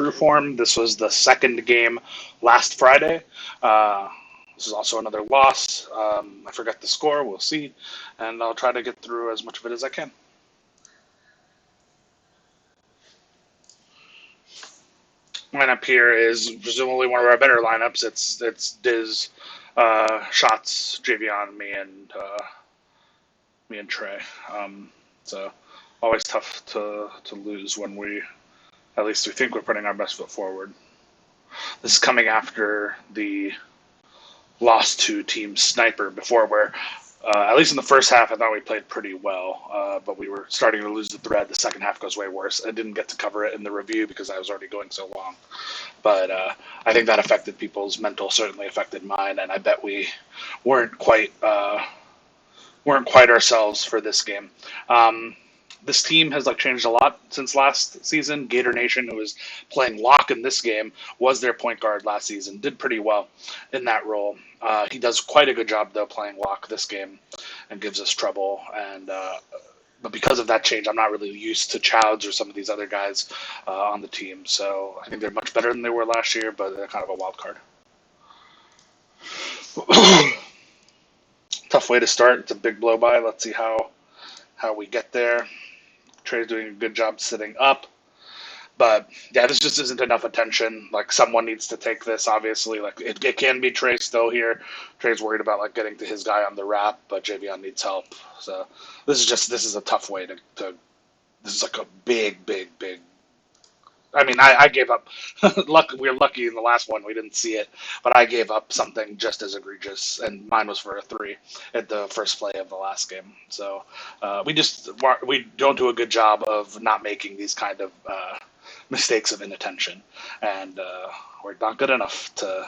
true form. This was the second game last Friday. This is also another loss. I forgot the score. We'll see. And I'll try to get through as much of it as I can. Lineup here is presumably one of our better lineups. It's Diz, Shots, Javion, me and Trey. So always tough to lose when at least we think we're putting our best foot forward. This is coming after the loss to Team Sniper before, where at least in the first half I thought we played pretty well, but we were starting to lose the thread. The second half goes way worse. I didn't get to cover it in the review because I was already going so long, but I think that affected people's mental, certainly affected mine, and I bet we weren't quite ourselves for this game. This team has changed a lot since last season. Gator Nation, who was playing lock in this game, was their point guard last season. Did pretty well in that role. He does quite a good job though playing lock this game, and gives us trouble. But because of that change, I'm not really used to Childs or some of these other guys on the team. So I think they're much better than they were last year, but they're kind of a wild card. Tough way to start. It's a big blow by. Let's see how we get there. Trey's doing a good job sitting up. But yeah, this just isn't enough attention. Someone needs to take this, obviously. It can be Trey still here. Trey's worried about getting to his guy on the wrap, but Javion needs help. So this is a tough way to this is a big. I mean, I gave up. We were lucky in the last one. We didn't see it. But I gave up something just as egregious, and mine was for a 3 at the first play of the last game. So we don't do a good job of not making these kind of mistakes of inattention. And we're not good enough to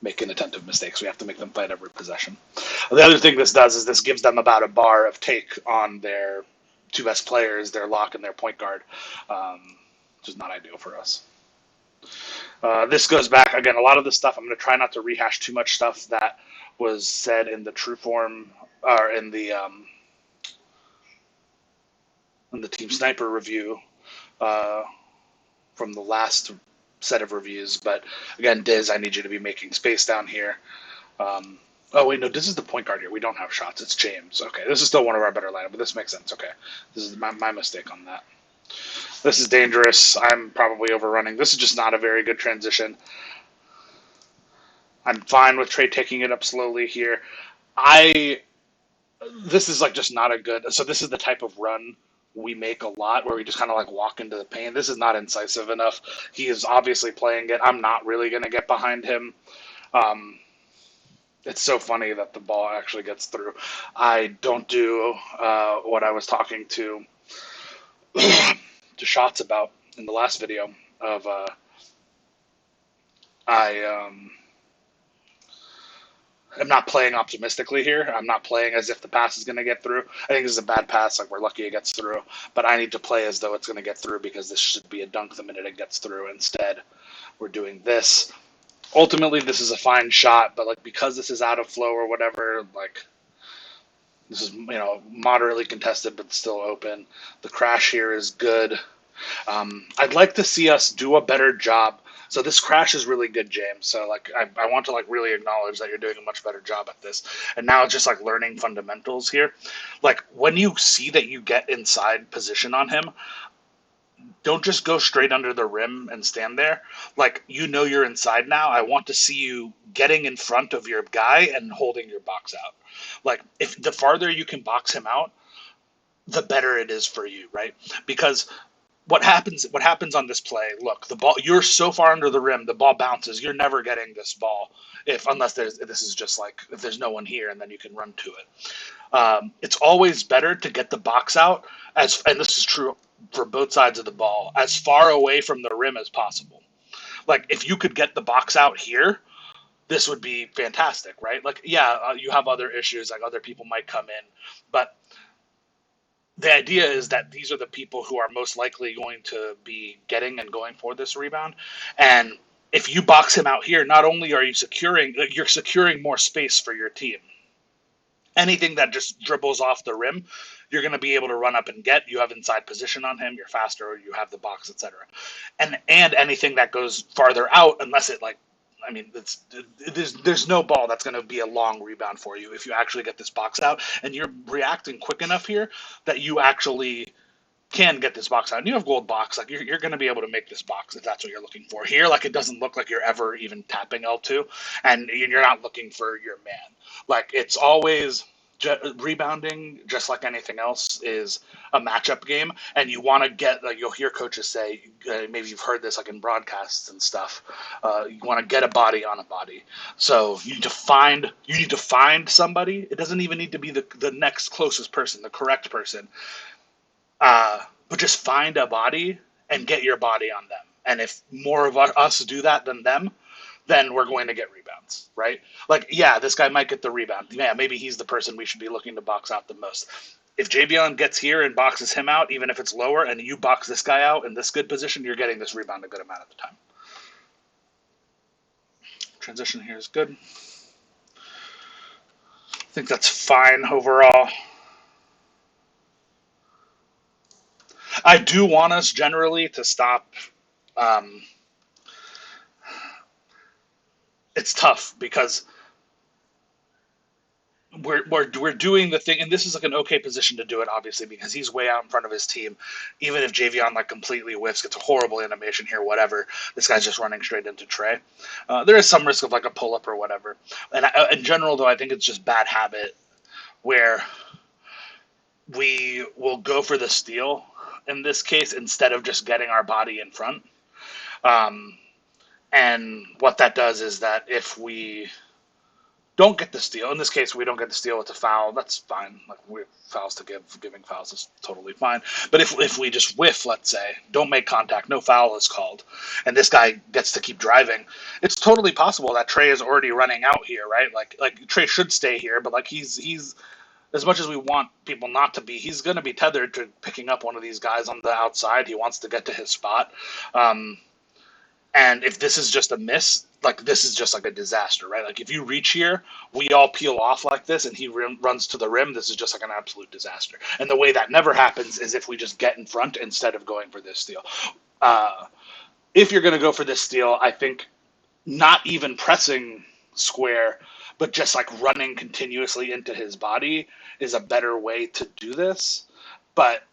make inattentive mistakes. We have to make them play at every possession. The other thing this does is this gives them about a bar of take on their two best players, their lock and their point guard. Which is not ideal for us. This goes back, again, a lot of this stuff, I'm going to try not to rehash too much stuff that was said in the true form, or in the Team Sniper review from the last set of reviews. But again, Diz, I need you to be making space down here. Oh, wait, no, this is the point guard here. We don't have Shots. It's James. Okay, this is still one of our better lineup, but this makes sense. Okay, this is my mistake on that. This is dangerous. I'm probably overrunning. This is just not a very good transition. I'm fine with Trey taking it up slowly here. This is just not a good. So this is the type of run we make a lot where we just kind of walk into the paint. This is not incisive enough. He is obviously playing it. I'm not really going to get behind him. It's so funny that the ball actually gets through. I don't do what I was talking to Shots about in the last video of I'm not playing optimistically here. I'm not playing as if the pass is going to get through. I think this is a bad pass. We're lucky it gets through, but I need to play as though it's going to get through because this should be a dunk the minute it gets through. Instead, we're doing this. Ultimately, this is a fine shot, but because this is out of flow or whatever, this is, moderately contested, but still open. The crash here is good. I'd like to see us do a better job. So this crash is really good, James. So I want to really acknowledge that you're doing a much better job at this. And now it's just learning fundamentals here. When you see that you get inside position on him, don't just go straight under the rim and stand there. You're inside now. I want to see you getting in front of your guy and holding your box out. If the farther you can box him out, the better it is for you, right? Because what happens on this play, look, the ball, you're so far under the rim, the ball bounces. You're never getting this ball unless this is just if there's no one here and then you can run to it. It's always better to get the box out and this is true for both sides of the ball, as far away from the rim as possible. If you could get the box out here, this would be fantastic, right? You have other issues, other people might come in, but the idea is that these are the people who are most likely going to be getting and going for this rebound. And if you box him out here, not only are you you're securing more space for your team. Anything that just dribbles off the rim, you're going to be able to run up and get. You have inside position on him. You're faster. You have the box, etc. And anything that goes farther out, unless it like, I mean, there's no ball that's going to be a long rebound for you if you actually get this box out and you're reacting quick enough here that you actually can get this box out. And you have gold box, like you're going to be able to make this box if that's what you're looking for. Here, like it doesn't look like you're ever even tapping L2, and you're not looking for your man. Like it's always rebounding, just like anything else, is a matchup game, and you want to get, like you'll hear coaches say, maybe you've heard this like in broadcasts and stuff. You want to get a body on a body, so you need to find somebody. It doesn't even need to be the next closest person, the correct person. But just find a body and get your body on them. And if more of us do that than them, then we're going to get rebounds, right? Like, yeah, this guy might get the rebound. Yeah, maybe he's the person we should be looking to box out the most. If Javion gets here and boxes him out, even if it's lower, and you box this guy out in this good position, you're getting this rebound a good amount of the time. Transition here is good. I think that's fine overall. I do want us generally to stop. It's tough because we're doing the thing, and this is like an okay position to do it, obviously, because he's way out in front of his team. Even if Javion like completely whiffs, gets a horrible animation here, whatever, this guy's just running straight into Trey. There is some risk of like a pull up or whatever. And in general, though, I think it's just bad habit where we will go for the steal in this case instead of just getting our body in front. And what that does is that if we don't get the steal, in this case we don't get the steal with a foul, that's fine. Like we fouls to giving fouls is totally fine. But if we just whiff, let's say, don't make contact, no foul is called, and this guy gets to keep driving, it's totally possible that Trey is already running out here, right? Like Trey should stay here, but like he's as much as we want people not to be, he's going to be tethered to picking up one of these guys on the outside. He wants to get to his spot. And if this is just a miss, like this is just like a disaster, right? Like if you reach here, we all peel off like this and he runs to the rim, this is just like an absolute disaster. And the way that never happens is if we just get in front instead of going for this steal. If you're going to go for this steal, I think not even pressing square, but just like running continuously into his body is a better way to do this. But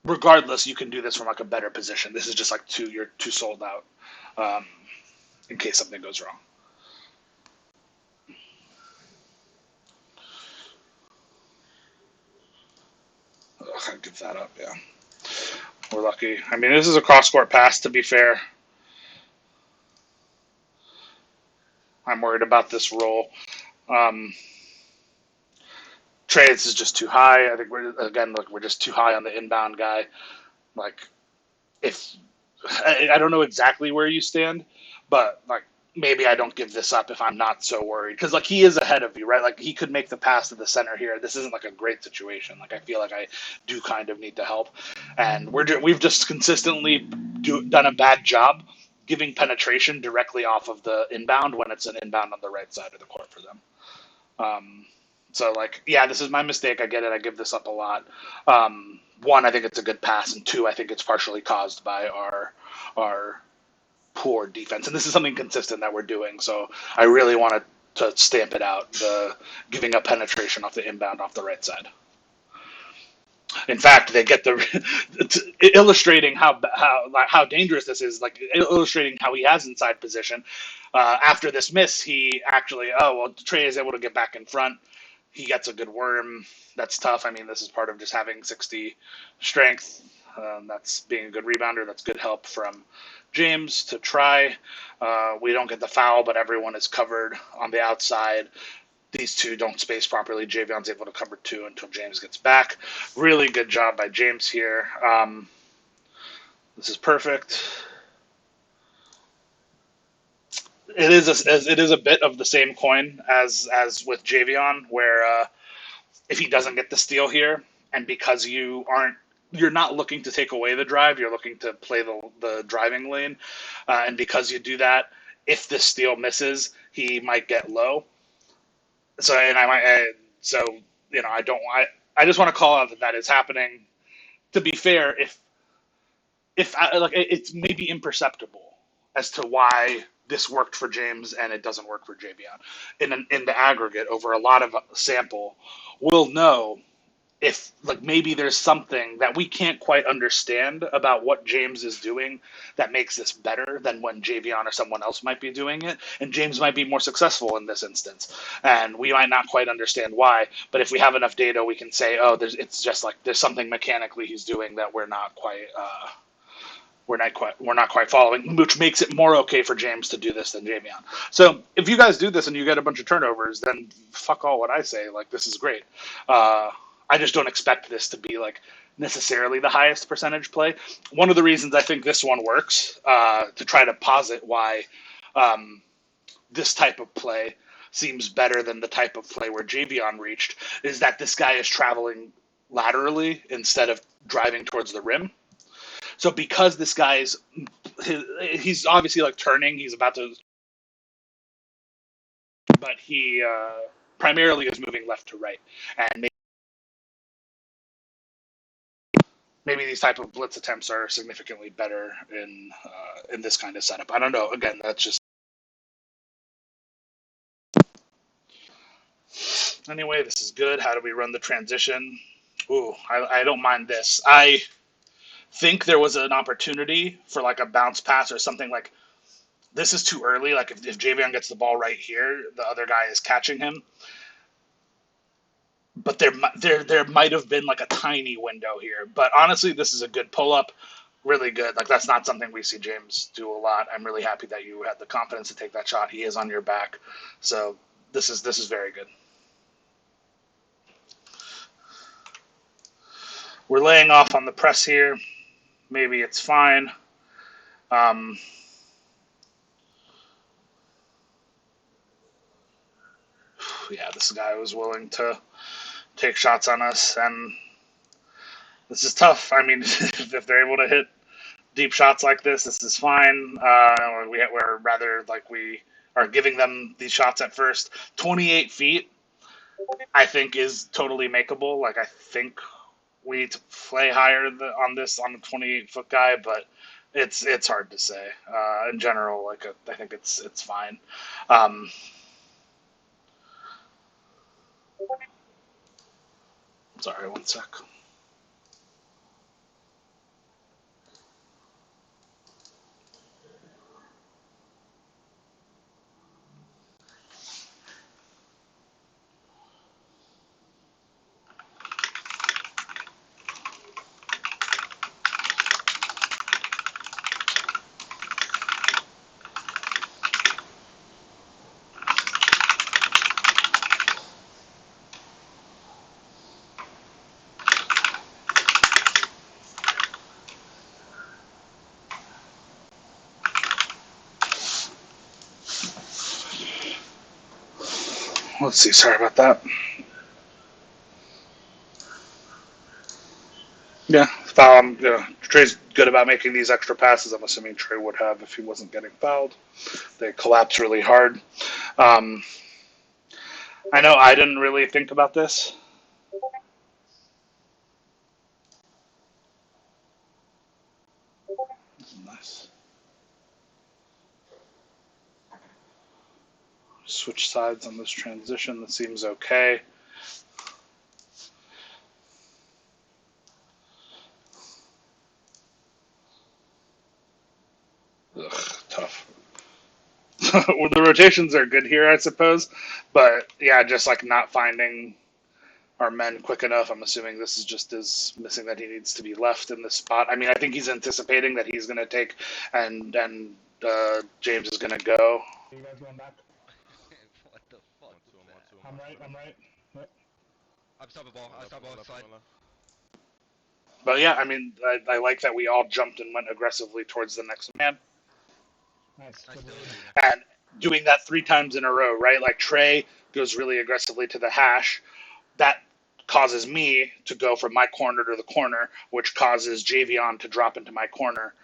regardless, you can do this from like a better position. This is just like you're too sold out in case something goes wrong. I'd give that up, yeah. We're lucky. I mean, this is a cross-court pass, to be fair. I'm worried about this roll. Trades is just too high. I think we're just too high on the inbound guy. Like, if I don't know exactly where you stand, but like maybe I don't give this up if I'm not so worried, because like he is ahead of you, right? Like he could make the pass to the center here. This isn't like a great situation. Like I feel like I do kind of need to help, and we've just consistently done a bad job giving penetration directly off of the inbound when it's an inbound on the right side of the court for them. So like, yeah, this is my mistake. I get it. I give this up a lot. One, I think it's a good pass, and two, I think it's partially caused by our poor defense. And this is something consistent that we're doing. So I really wanted to stamp it out, the giving up penetration off the inbound off the right side. In fact, they get illustrating how dangerous this is, like illustrating how he has inside position. After this miss, he actually, Trey is able to get back in front. He gets a good worm. That's tough. I mean, this is part of just having 60 strength. That's being a good rebounder. That's good help from James to try. We don't get the foul, but everyone is covered on the outside. These two don't space properly. Javion's able to cover two until James gets back. Really good job by James here. This is perfect. It is a bit of the same coin as with Javion, where if he doesn't get the steal here, and because you're not looking to take away the drive, you're looking to play the driving lane, and because you do that, if this steal misses, he might get low. So I I just want to call out that that is happening. To be fair, if like it's maybe imperceptible as to why this worked for James and it doesn't work for Javion. In the aggregate, over a lot of sample, we'll know if like maybe there's something that we can't quite understand about what James is doing that makes this better than when Javion or someone else might be doing it, and James might be more successful in this instance, and we might not quite understand why. But if we have enough data, we can say, oh, it's just like there's something mechanically he's doing that we're not quite following, which makes it more okay for James to do this than Javion. So if you guys do this and you get a bunch of turnovers, then fuck all what I say. Like, this is great. I just don't expect this to be like necessarily the highest percentage play. One of the reasons I think this one works, to try to posit why this type of play seems better than the type of play where Javion reached, is that this guy is traveling laterally instead of driving towards the rim. So because this guy's, he's obviously like turning, he's about to, but he primarily is moving left to right, and maybe these type of blitz attempts are significantly better in this kind of setup. I don't know. Again, that's just anyway. This is good. How do we run the transition? Ooh, I don't mind this. I think there was an opportunity for like a bounce pass or something like this is too early. Like if Javion gets the ball right here, the other guy is catching him. But there might have been like a tiny window here. But honestly, this is a good pull up, really good. Like that's not something we see James do a lot. I'm really happy that you had the confidence to take that shot. He is on your back, so this is very good. We're laying off on the press here. Maybe it's fine. Um, yeah, this guy was willing to take shots on us, and this is tough. I mean, if they're able to hit deep shots like this is fine. We're rather like we are giving them these shots at first. 28 feet, I think, is totally makeable. Like I think we need to play higher on this on the 28-foot guy, but it's hard to say. In general, like I think it's fine. Um, sorry, one sec. Let's see. Sorry about that. Yeah, Trey's good about making these extra passes. I'm assuming Trey would have if he wasn't getting fouled. They collapse really hard. Um, I know I didn't really think about this. Nice. Switch sides on this transition. That seems okay. Ugh, tough. Well, the rotations are good here, I suppose, but yeah, just like not finding our men quick enough. I'm assuming this is just as missing that he needs to be left in this spot. I mean, I think he's anticipating that he's going to take, and James is going to go. You guys going back? What the fuck was that? I'm right. I'm right. Yep. I'm stopping ball. I stop ball side. But yeah, I mean, I like that we all jumped and went aggressively towards the next man. Nice. I Good still read. And doing that 3 times in a row, right? Like Trey goes really aggressively to the hash. That causes me to go from my corner to the corner, which causes Javion to drop into my corner.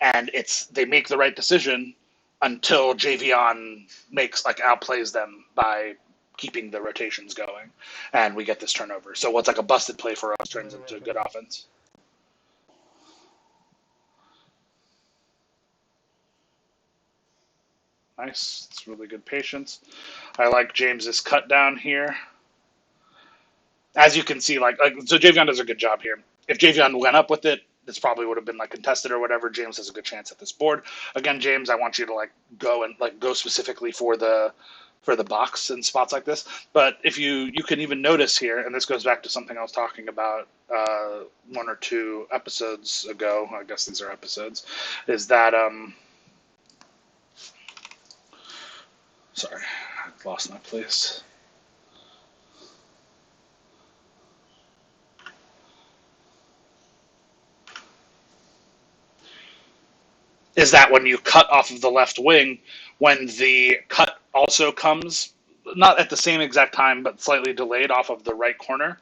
And they make the right decision until Javion makes like outplays them by keeping the rotations going, and we get this turnover. So what's like a busted play for us turns into good offense. Nice. It's really good patience. I like James's cut down here. As you can see, so Javion does a good job here. If Javion went up with it, this probably would have been like contested or whatever. James has a good chance at this board. Again, James, I want you to go specifically for the box in spots like this. But if you can even notice here, and this goes back to something I was talking about one or two episodes ago. I guess these are episodes. Is that sorry, I lost my place. Is that when you cut off of the left wing, when the cut also comes, not at the same exact time, but slightly delayed off of the right corner,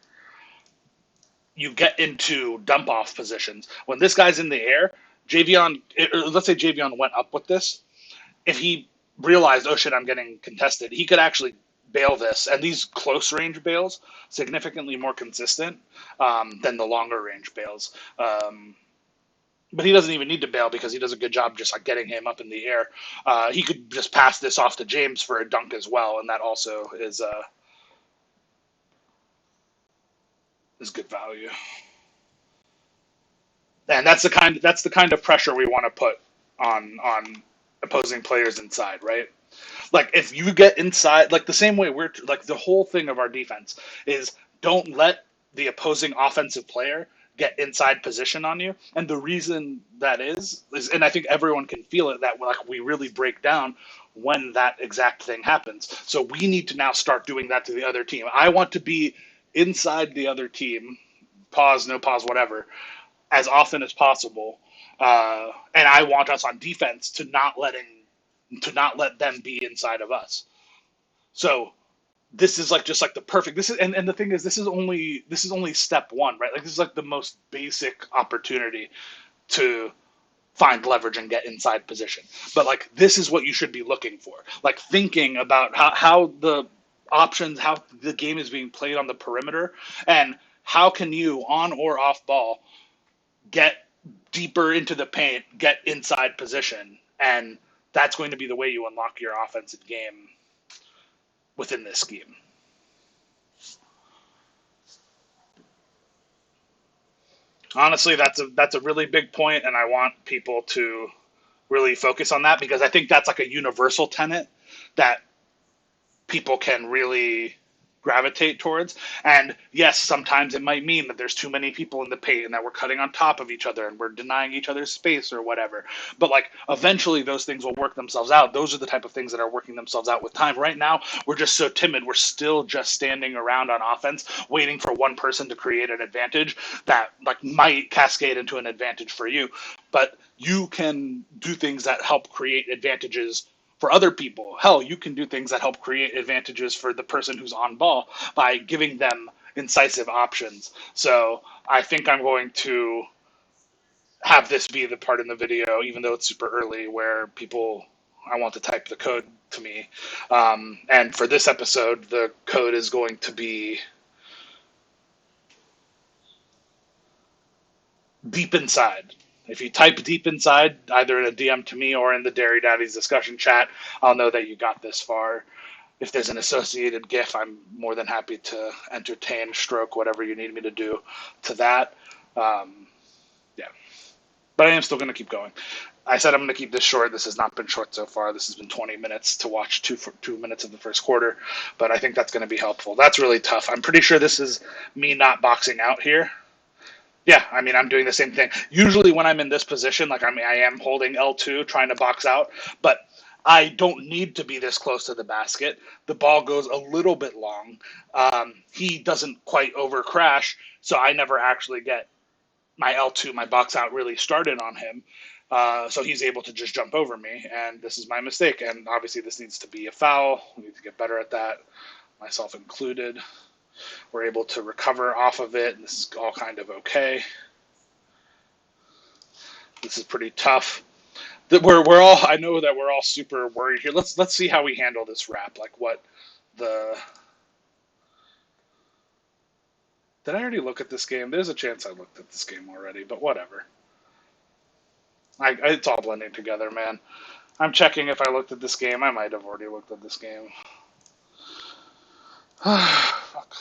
you get into dump off positions. When this guy's in the air, let's say Javion went up with this. If he realized, oh shit, I'm getting contested, he could actually bail this. And these close range bails, significantly more consistent than the longer range bails. But he doesn't even need to bail because he does a good job just like getting him up in the air. He could just pass this off to James for a dunk as well, and that also is good value. And that's the kind of pressure we want to put on opposing players inside, right? Like if you get inside, like the same way we're like the whole thing of our defense is don't let the opposing offensive player get inside position on you. And the reason that is, and I think everyone can feel it, that like we really break down when that exact thing happens. So we need to now start doing that to the other team. I want to be inside the other team, pause, no pause, whatever, as often as possible. And I want us on defense to not let them be inside of us. So this is like just like the perfect, this is, and the thing is, this is only step one, right? Like this is like the most basic opportunity to find leverage and get inside position. But like this is what you should be looking for, like thinking about how the options, how the game is being played on the perimeter, and how can you on or off ball get deeper into the paint, get inside position, and that's going to be the way you unlock your offensive game within this scheme. Honestly, that's a really big point, and I want people to really focus on that because I think that's like a universal tenet that people can really gravitate towards. And yes, sometimes it might mean that there's too many people in the paint and that we're cutting on top of each other and we're denying each other space or whatever. But like eventually those things will work themselves out. Those are the type of things that are working themselves out with time. Right now, we're just so timid. We're still just standing around on offense, waiting for one person to create an advantage that like might cascade into an advantage for you. But you can do things that help create advantages for other people. Hell, you can do things that help create advantages for the person who's on ball by giving them incisive options. So I think I'm going to have this be the part in the video, even though it's super early, where I want to type the code to me. And for this episode, the code is going to be deep inside. If you type deep inside, either in a DM to me or in the Dairy Daddies discussion chat, I'll know that you got this far. If there's an associated GIF, I'm more than happy to entertain, stroke, whatever you need me to do to that. Yeah. But I am still going to keep going. I said I'm going to keep this short. This has not been short so far. This has been 20 minutes to watch 2 minutes of the first quarter, but I think that's going to be helpful. That's really tough. I'm pretty sure this is me not boxing out here. Yeah, I mean, I'm doing the same thing. Usually when I'm in this position, like I am holding L2, trying to box out, but I don't need to be this close to the basket. The ball goes a little bit long. He doesn't quite over crash, so I never actually get my L2, my box out really started on him. So he's able to just jump over me, and this is my mistake. And obviously this needs to be a foul. We need to get better at that, myself included. We're able to recover off of it, and this is all kind of okay. This is pretty tough. We're all, I know that we're all super worried here. Let's see how we handle this wrap. Like what the Did I already look at this game? There's a chance I looked at this game already, but whatever. It's all blending together, man. I'm checking if I looked at this game. I might have already looked at this game. Fuck.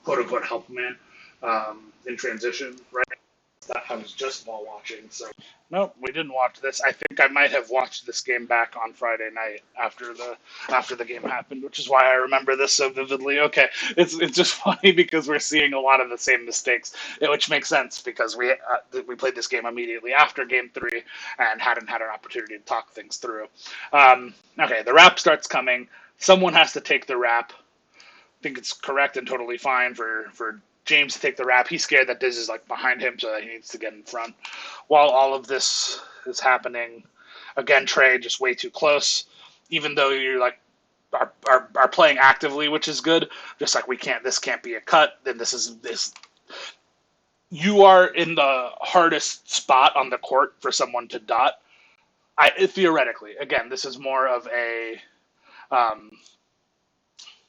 Quote unquote help man in transition, right? I was just ball watching, so nope, we didn't watch this. I think I might have watched this game back on Friday night after the game happened, which is why I remember this so vividly. Okay, it's just funny because we're seeing a lot of the same mistakes, which makes sense because we played this game immediately after Game 3 and hadn't had an opportunity to talk things through. Okay, the wrap starts coming. Someone has to take the wrap. I think it's correct and totally fine for James to take the wrap. He's scared that Diz is like behind him, so that he needs to get in front. While all of this is happening, again, Trey just way too close. Even though you're like are playing actively, which is good. Just like this can't be a cut. Then this. You are in the hardest spot on the court for someone to dot. Theoretically, again, this is more of a.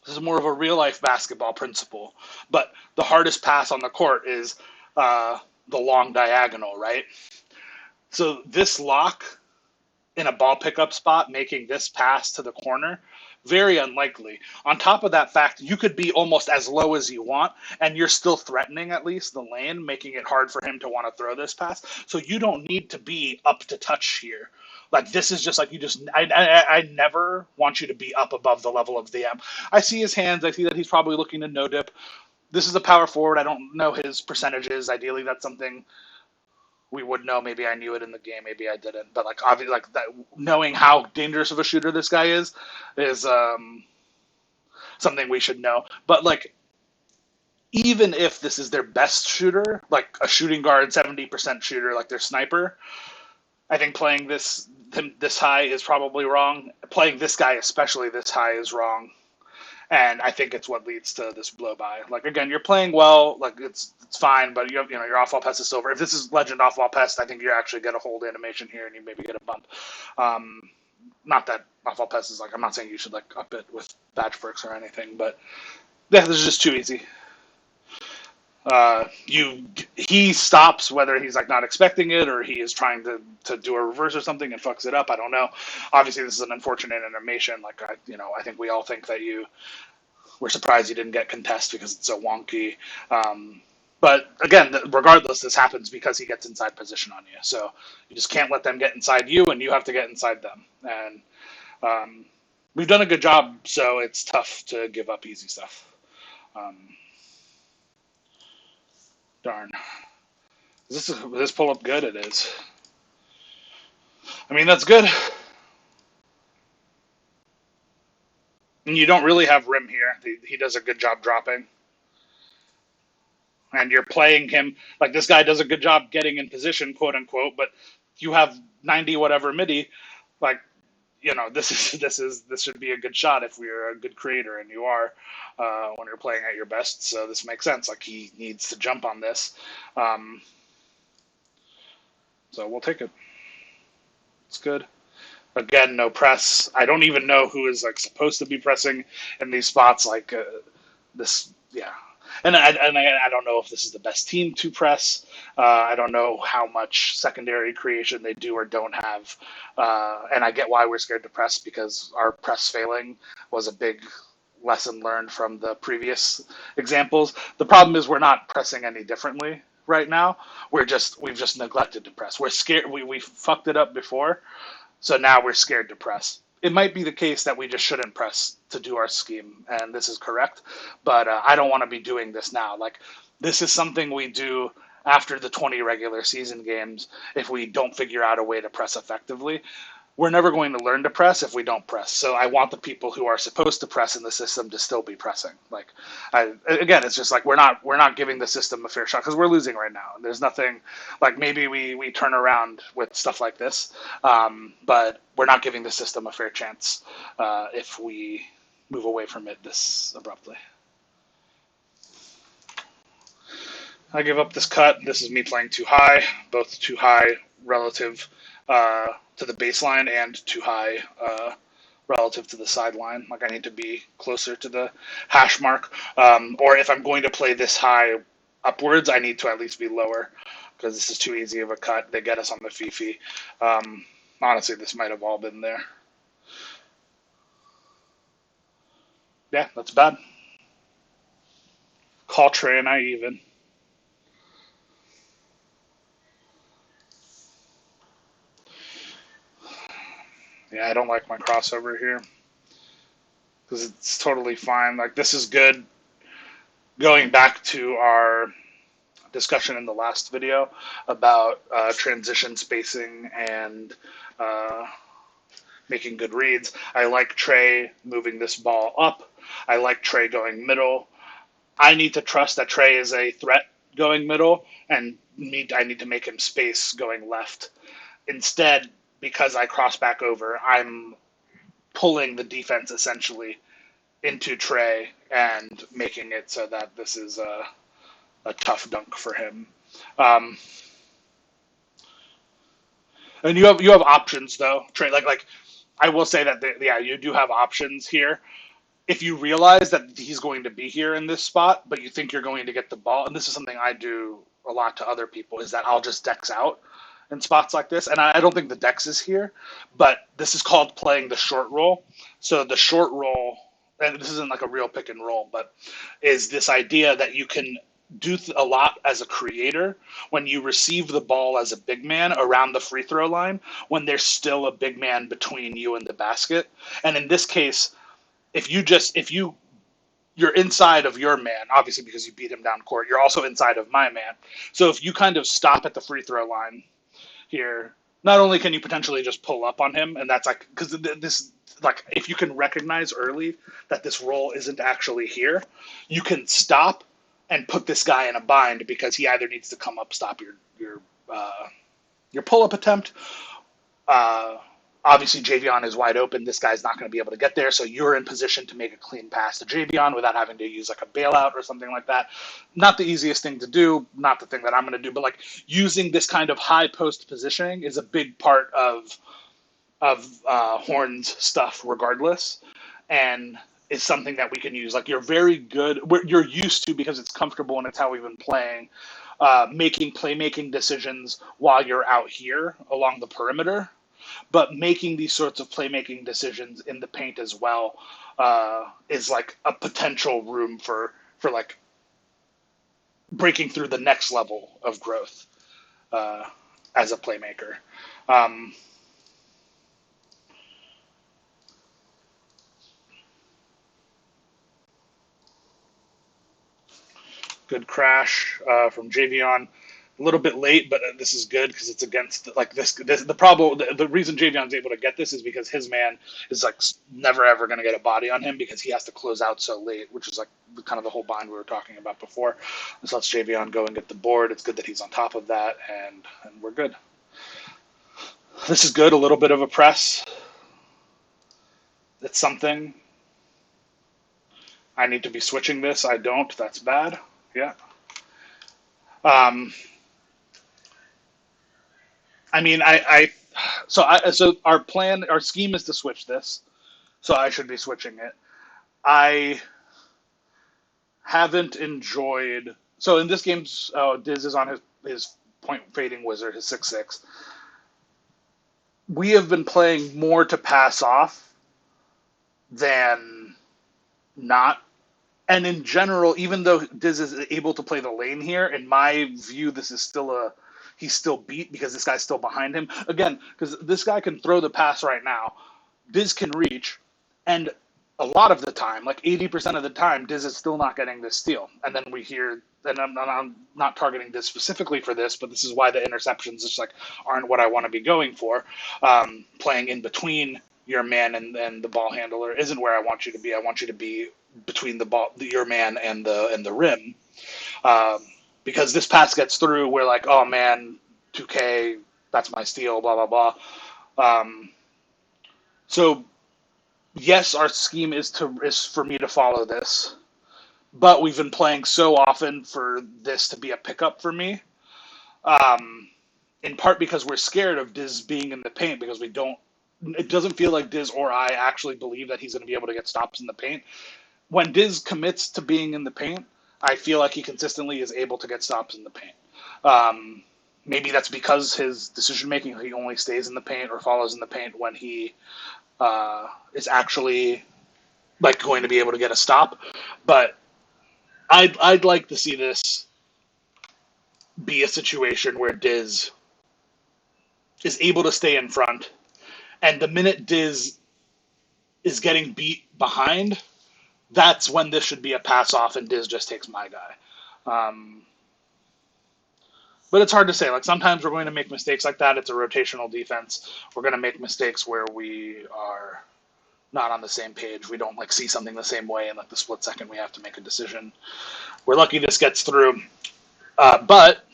This is more of a real life basketball principle, but the hardest pass on the court is the long diagonal, right? So this lock in a ball pickup spot, making this pass to the corner, very unlikely. On top of that fact, you could be almost as low as you want, and you're still threatening at least the lane, making it hard for him to want to throw this pass. So you don't need to be up to touch here. Like this is just like I never want you to be up above the level of the M. I see his hands. I see that he's probably looking to no dip. This is a power forward. I don't know his percentages. Ideally, that's something we would know. Maybe I knew it in the game. Maybe I didn't. But like obviously, like that, knowing how dangerous of a shooter this guy is something we should know. But like even if this is their best shooter, like a shooting guard, 70% shooter, like their sniper, I think playing this high is probably wrong. Playing this guy especially this high is wrong, and I think it's what leads to this blow by. Like again, you're playing well, like it's fine, but your off ball pest is over. If this is legend off ball pest, I think you actually get a hold animation here, and you maybe get a bump. Not that off ball pest is like I'm not saying you should like up it with badge perks or anything, but yeah, this is just too easy. He stops whether he's like not expecting it or he is trying to do a reverse or something and fucks it up. I don't know. Obviously, this is an unfortunate animation. Like I think we all think that we're surprised you didn't get contest because it's so wonky. But again, regardless, this happens because he gets inside position on you. So you just can't let them get inside you, and you have to get inside them. And we've done a good job, so it's tough to give up easy stuff. Darn. Is this pull up good? It is. I mean, that's good. And you don't really have rim here. He does a good job dropping. And you're playing him like this guy does a good job getting in position, quote unquote, but you have 90 whatever midi, like this should be a good shot if we're a good creator, and you are when you're playing at your best. So this makes sense. Like he needs to jump on this. So we'll take it. It's good. Again, no press. I don't even know who is like supposed to be pressing in these spots. Like this, yeah. And I don't know if this is the best team to press. I don't know how much secondary creation they do or don't have. And I get why we're scared to press, because our press failing was a big lesson learned from the previous examples. The problem is we're not pressing any differently right now. We've just neglected to press. We're scared. We fucked it up before, so now we're scared to press. It might be the case that we just shouldn't press to do our scheme, and this is correct, but I don't want to be doing this now. Like, this is something we do after the 20 regular season games if we don't figure out a way to press effectively. we're never going to learn to press if we don't press. So I want the people who are supposed to press in the system to still be pressing. Like, again, it's just like we're not giving the system a fair shot because we're losing right now. There's nothing like maybe we turn around with stuff like this, but we're not giving the system a fair chance if we move away from it this abruptly. I give up this cut. This is me playing too high, both too high relative to the baseline and too high relative to the sideline. Like I need to be closer to the hash mark. Or if I'm going to play this high upwards, I need to at least be lower because this is too easy of a cut. They get us on the Fifi. Honestly, this might have all been there. Yeah, that's bad. Call Trey and I even. Yeah, I don't like my crossover here because it's totally fine. Like this is good. Going back to our discussion in the last video about transition spacing and making good reads. I like Trey moving this ball up. I like Trey going middle. I need to trust that Trey is a threat going middle, and I need to make him space going left. Instead, because I cross back over, I'm pulling the defense essentially into Trey and making it so that this is a tough dunk for him. And you have options though, Trey. Like I will say that you do have options here. If you realize that he's going to be here in this spot, but you think you're going to get the ball, and this is something I do a lot to other people, is that I'll just dex out in spots like this. And I don't think the dex is here, but this is called playing the short roll. So the short roll, and this isn't like a real pick and roll, but is this idea that you can do a lot as a creator when you receive the ball as a big man around the free throw line when there's still a big man between you and the basket. And in this case, if you're inside of your man, obviously because you beat him down court, you're also inside of my man. So if you kind of stop at the free throw line here, not only can you potentially just pull up on him, and that's like, because this, like, if you can recognize early that this roll isn't actually here, you can stop and put this guy in a bind because he either needs to come up, stop your pull up attempt. Obviously, Javion is wide open. This guy's not going to be able to get there, so you're in position to make a clean pass to Javion without having to use like a bailout or something like that. Not the easiest thing to do, not the thing that I'm going to do, but like using this kind of high post positioning is a big part of Horn's stuff, regardless, and is something that we can use. Like you're very good. You're used to because it's comfortable and it's how we've been playing. Making playmaking decisions while you're out here along the perimeter. But making these sorts of playmaking decisions in the paint as well is like a potential room for like breaking through the next level of growth as a playmaker. Good crash from Javion. A little bit late, but this is good because it's against like this. The problem, the reason Javion's able to get this is because his man is like never ever going to get a body on him because he has to close out so late, which is like kind of the whole bind we were talking about before. This lets Javion go and get the board. It's good that he's on top of that, and we're good. This is good. A little bit of a press. It's something. I need to be switching this. I don't. That's bad. Yeah. I mean, so our scheme is to switch this, so I should be switching it. I haven't enjoyed. So in this game, Diz is on his point fading wizard, his 6/6. We have been playing more to pass off than not. And in general, even though Diz is able to play the lane here, in my view, this is still he's still beat because this guy's still behind him. Again, because this guy can throw the pass right now. Diz can reach. And a lot of the time, like 80% of the time, Diz is still not getting this steal. And then we hear, and I'm not targeting Diz specifically for this, but this is why the interceptions just like aren't what I want to be going for. Playing in between your man and the ball handler isn't where I want you to be. I want you to be between your man and the rim. Um, because this pass gets through, we're like, oh man, 2K, that's my steal, blah, blah, blah. So yes, our scheme is for me to follow this, but we've been playing so often for this to be a pickup for me. In part because we're scared of Diz being in the paint because we don't. It doesn't feel like Diz or I actually believe that he's going to be able to get stops in the paint. When Diz commits to being in the paint, I feel like he consistently is able to get stops in the paint. Maybe that's because his decision making, he only stays in the paint or follows in the paint when he is actually like going to be able to get a stop. But I'd like to see this be a situation where Diz is able to stay in front, and the minute Diz is getting beat behind, that's when this should be a pass off and Diz just takes my guy. But it's hard to say. Like sometimes we're going to make mistakes like that. It's a rotational defense. We're going to make mistakes where we are not on the same page. We don't like see something the same way, and like the split second we have to make a decision. We're lucky this gets through, but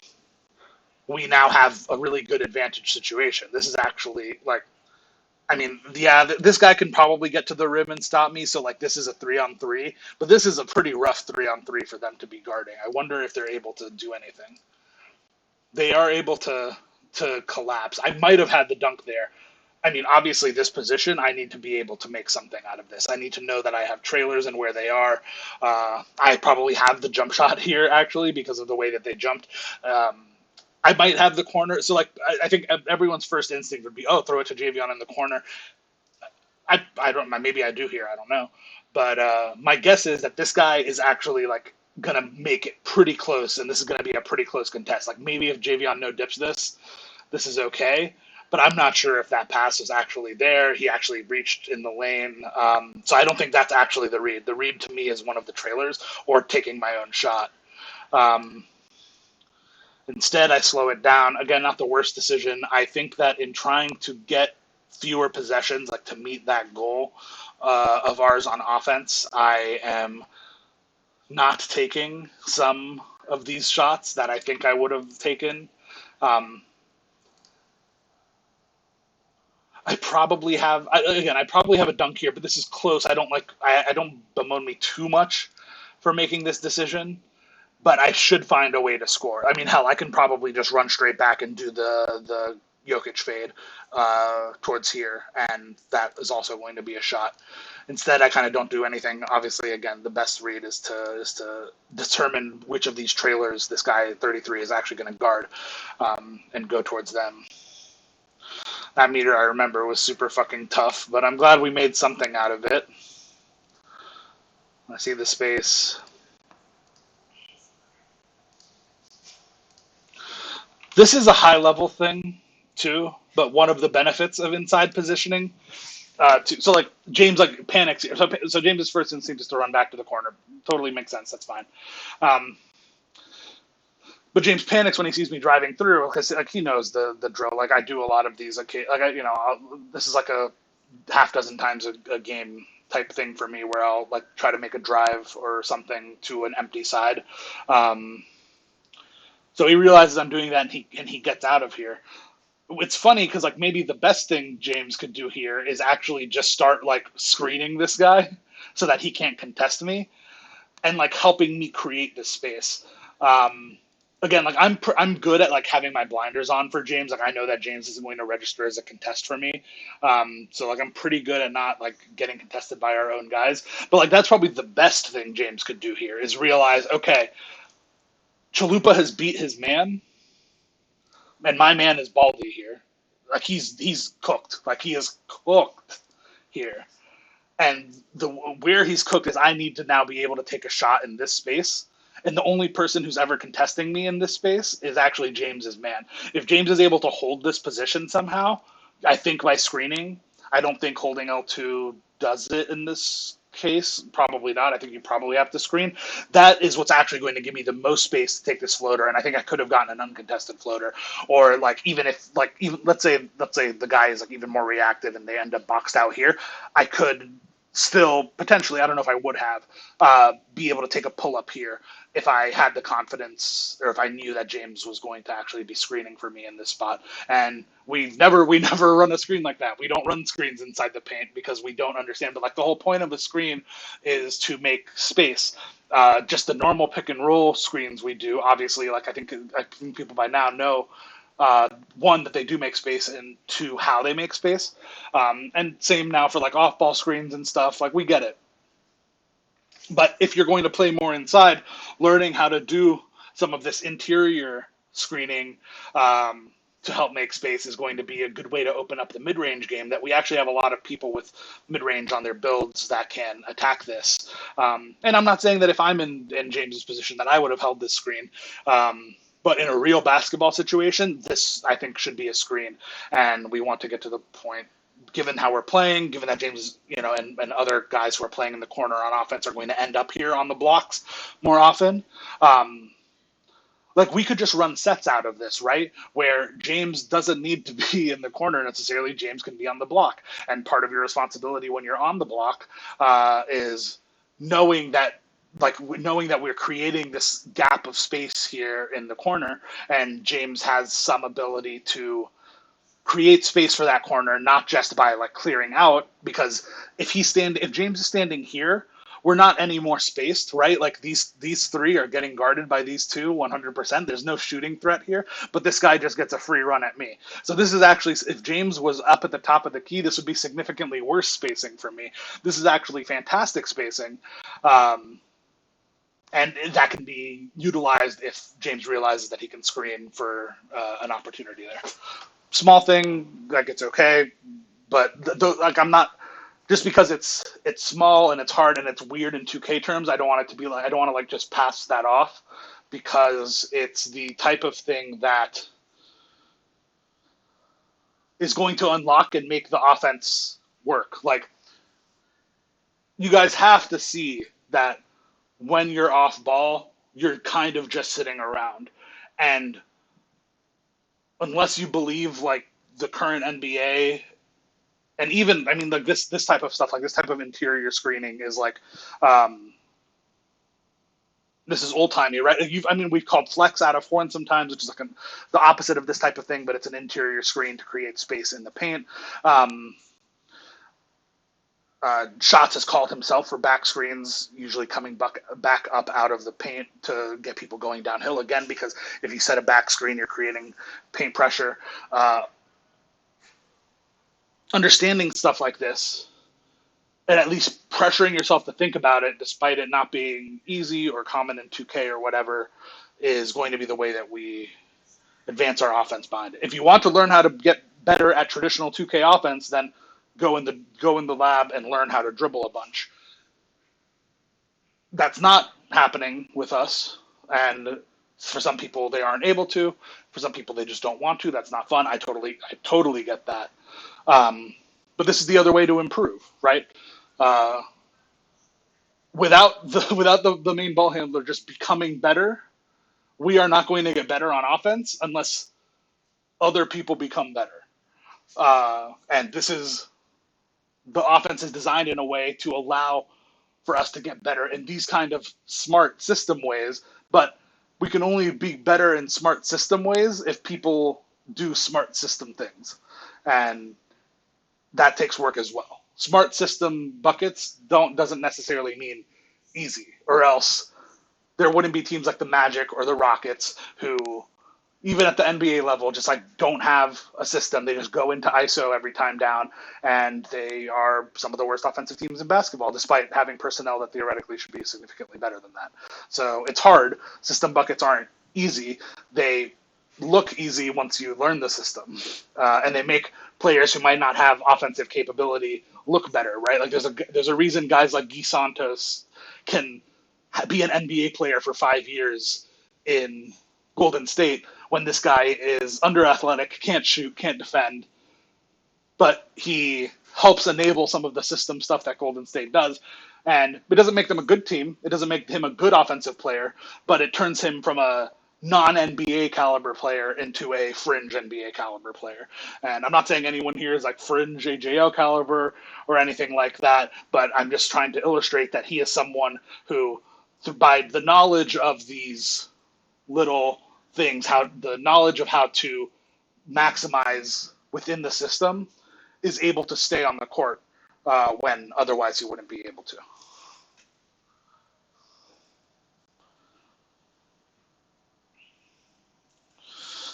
we now have a really good advantage situation. This is actually like, I mean, yeah, this guy can probably get to the rim and stop me. So like, this is a 3-on-3, but this is a pretty rough 3-on-3 for them to be guarding. I wonder if they're able to do anything. They are able to collapse. I might have had the dunk there. I mean, obviously, this position, I need to be able to make something out of this. I need to know that I have trailers and where they are. I probably have the jump shot here, actually, because of the way that they jumped. I might have the corner. So, like, I think everyone's first instinct would be, oh, throw it to Javion in the corner. I don't. Maybe I do here. I don't know. But my guess is that this guy is actually, like, going to make it pretty close, and this is going to be a pretty close contest. Like, maybe if Javion no-dips this is okay. But I'm not sure if that pass was actually there. He actually reached in the lane. So I don't think that's actually the read. The read to me is one of the trailers or taking my own shot. Instead, I slow it down. Again, not the worst decision. I think that in trying to get fewer possessions, like to meet that goal of ours on offense, I am not taking some of these shots that I think I would have taken. I probably have a dunk here, but this is close. I don't bemoan me too much for making this decision, but I should find a way to score. I mean, hell, I can probably just run straight back and do the Jokic fade towards here, and that is also going to be a shot. Instead, I kind of don't do anything. Obviously, again, the best read is to determine which of these trailers this guy 33 is actually going to guard, and go towards them. That meter, I remember, was super fucking tough, but I'm glad we made something out of it. I see the space. This is a high-level thing, too, but one of the benefits of inside positioning. So, like, James, like, panics here. So James's first instinct is to run back to the corner. Totally makes sense. That's fine. But James panics when he sees me driving through because like he knows the drill. Like I do a lot of these. This is like a half dozen times a game type thing for me where I'll like try to make a drive or something to an empty side. So he realizes I'm doing that and he gets out of here. It's funny because like maybe the best thing James could do here is actually just start like screening this guy so that he can't contest me and like helping me create this space. Again, like I'm good at like having my blinders on for James. Like I know that James isn't going to register as a contest for me. So like I'm pretty good at not like getting contested by our own guys. But like that's probably the best thing James could do here is realize, okay, Chalupa has beat his man, and my man is Baldy here. Like he's cooked. Like he is cooked here. And where he's cooked is I need to now be able to take a shot in this space. And the only person who's ever contesting me in this space is actually James's man. If James is able to hold this position somehow, I think by screening, I don't think holding L2 does it in this case, probably not. I think you probably have to screen. That is what's actually going to give me the most space to take this floater, and I think I could have gotten an uncontested floater, or like even if like even let's say the guy is like even more reactive and they end up boxed out here, I could still potentially, I don't know if I would have, be able to take a pull up here if I had the confidence or if I knew that James was going to actually be screening for me in this spot. And we never run a screen like that. We don't run screens inside the paint because we don't understand. But like the whole point of a screen is to make space. Just the normal pick and roll screens we do, obviously, like I think people by now know, one, that they do make space, and two, how they make space. And same now for like off ball screens and stuff. Like we get it. But if you're going to play more inside, learning how to do some of this interior screening, to help make space is going to be a good way to open up the mid-range game, that we actually have a lot of people with mid-range on their builds that can attack this. And I'm not saying that if I'm in James's position that I would have held this screen. But in a real basketball situation, this, I think, should be a screen. And we want to get to the point, given how we're playing, given that James, and other guys who are playing in the corner on offense are going to end up here on the blocks more often. Like we could just run sets out of this, right? Where James doesn't need to be in the corner necessarily. James can be on the block. And part of your responsibility when you're on the block is knowing that we're creating this gap of space here in the corner, and James has some ability to create space for that corner, not just by like clearing out, because if James is standing here, we're not any more spaced, right? Like these three are getting guarded by these two 100%. There's no shooting threat here, but this guy just gets a free run at me. So this is actually, if James was up at the top of the key, this would be significantly worse spacing for me. This is actually fantastic spacing. And that can be utilized if James realizes that he can screen for an opportunity there. Small thing, like it's okay, but like I'm not, just because it's small and it's hard and it's weird in 2K terms. I don't want it to be like, I don't want to like just pass that off, because it's the type of thing that is going to unlock and make the offense work. Like you guys have to see that when you're off ball, you're kind of just sitting around, and unless you believe like the current NBA, and even, I mean, like this type of stuff, like this type of interior screening is like, this is old timey, right? We've called flex out of horn sometimes, which is like the opposite of this type of thing, but it's an interior screen to create space in the paint. Shots has called himself for back screens, usually coming back up out of the paint to get people going downhill again, because if you set a back screen, you're creating paint pressure. Understanding stuff like this, and at least pressuring yourself to think about it, despite it not being easy or common in 2K or whatever, is going to be the way that we advance our offense behind it. If you want to learn how to get better at traditional 2K offense, then go in the lab and learn how to dribble a bunch. That's not happening with us, and for some people they aren't able to. For some people they just don't want to. That's not fun. I totally get that. But this is the other way to improve, right? Without the main ball handler just becoming better, we are not going to get better on offense unless other people become better. And the offense is designed in a way to allow for us to get better in these kind of smart system ways. But we can only be better in smart system ways if people do smart system things. And that takes work as well. Smart system buckets doesn't necessarily mean easy, or else there wouldn't be teams like the Magic or the Rockets who, even at the NBA level, just like don't have a system. They just go into ISO every time down, and they are some of the worst offensive teams in basketball, despite having personnel that theoretically should be significantly better than that. So it's hard. System buckets aren't easy. They look easy once you learn the system, and they make players who might not have offensive capability look better, right? Like there's a reason guys like Guy Santos can be an NBA player for 5 years in Golden State, when this guy is under athletic, can't shoot, can't defend, but he helps enable some of the system stuff that Golden State does. And it doesn't make them a good team. It doesn't make him a good offensive player, but it turns him from a non-NBA caliber player into a fringe NBA caliber player. And I'm not saying anyone here is like fringe AJL caliber or anything like that, but I'm just trying to illustrate that he is someone who, by the knowledge of these little things, how the knowledge of how to maximize within the system, is able to stay on the court when otherwise he wouldn't be able to.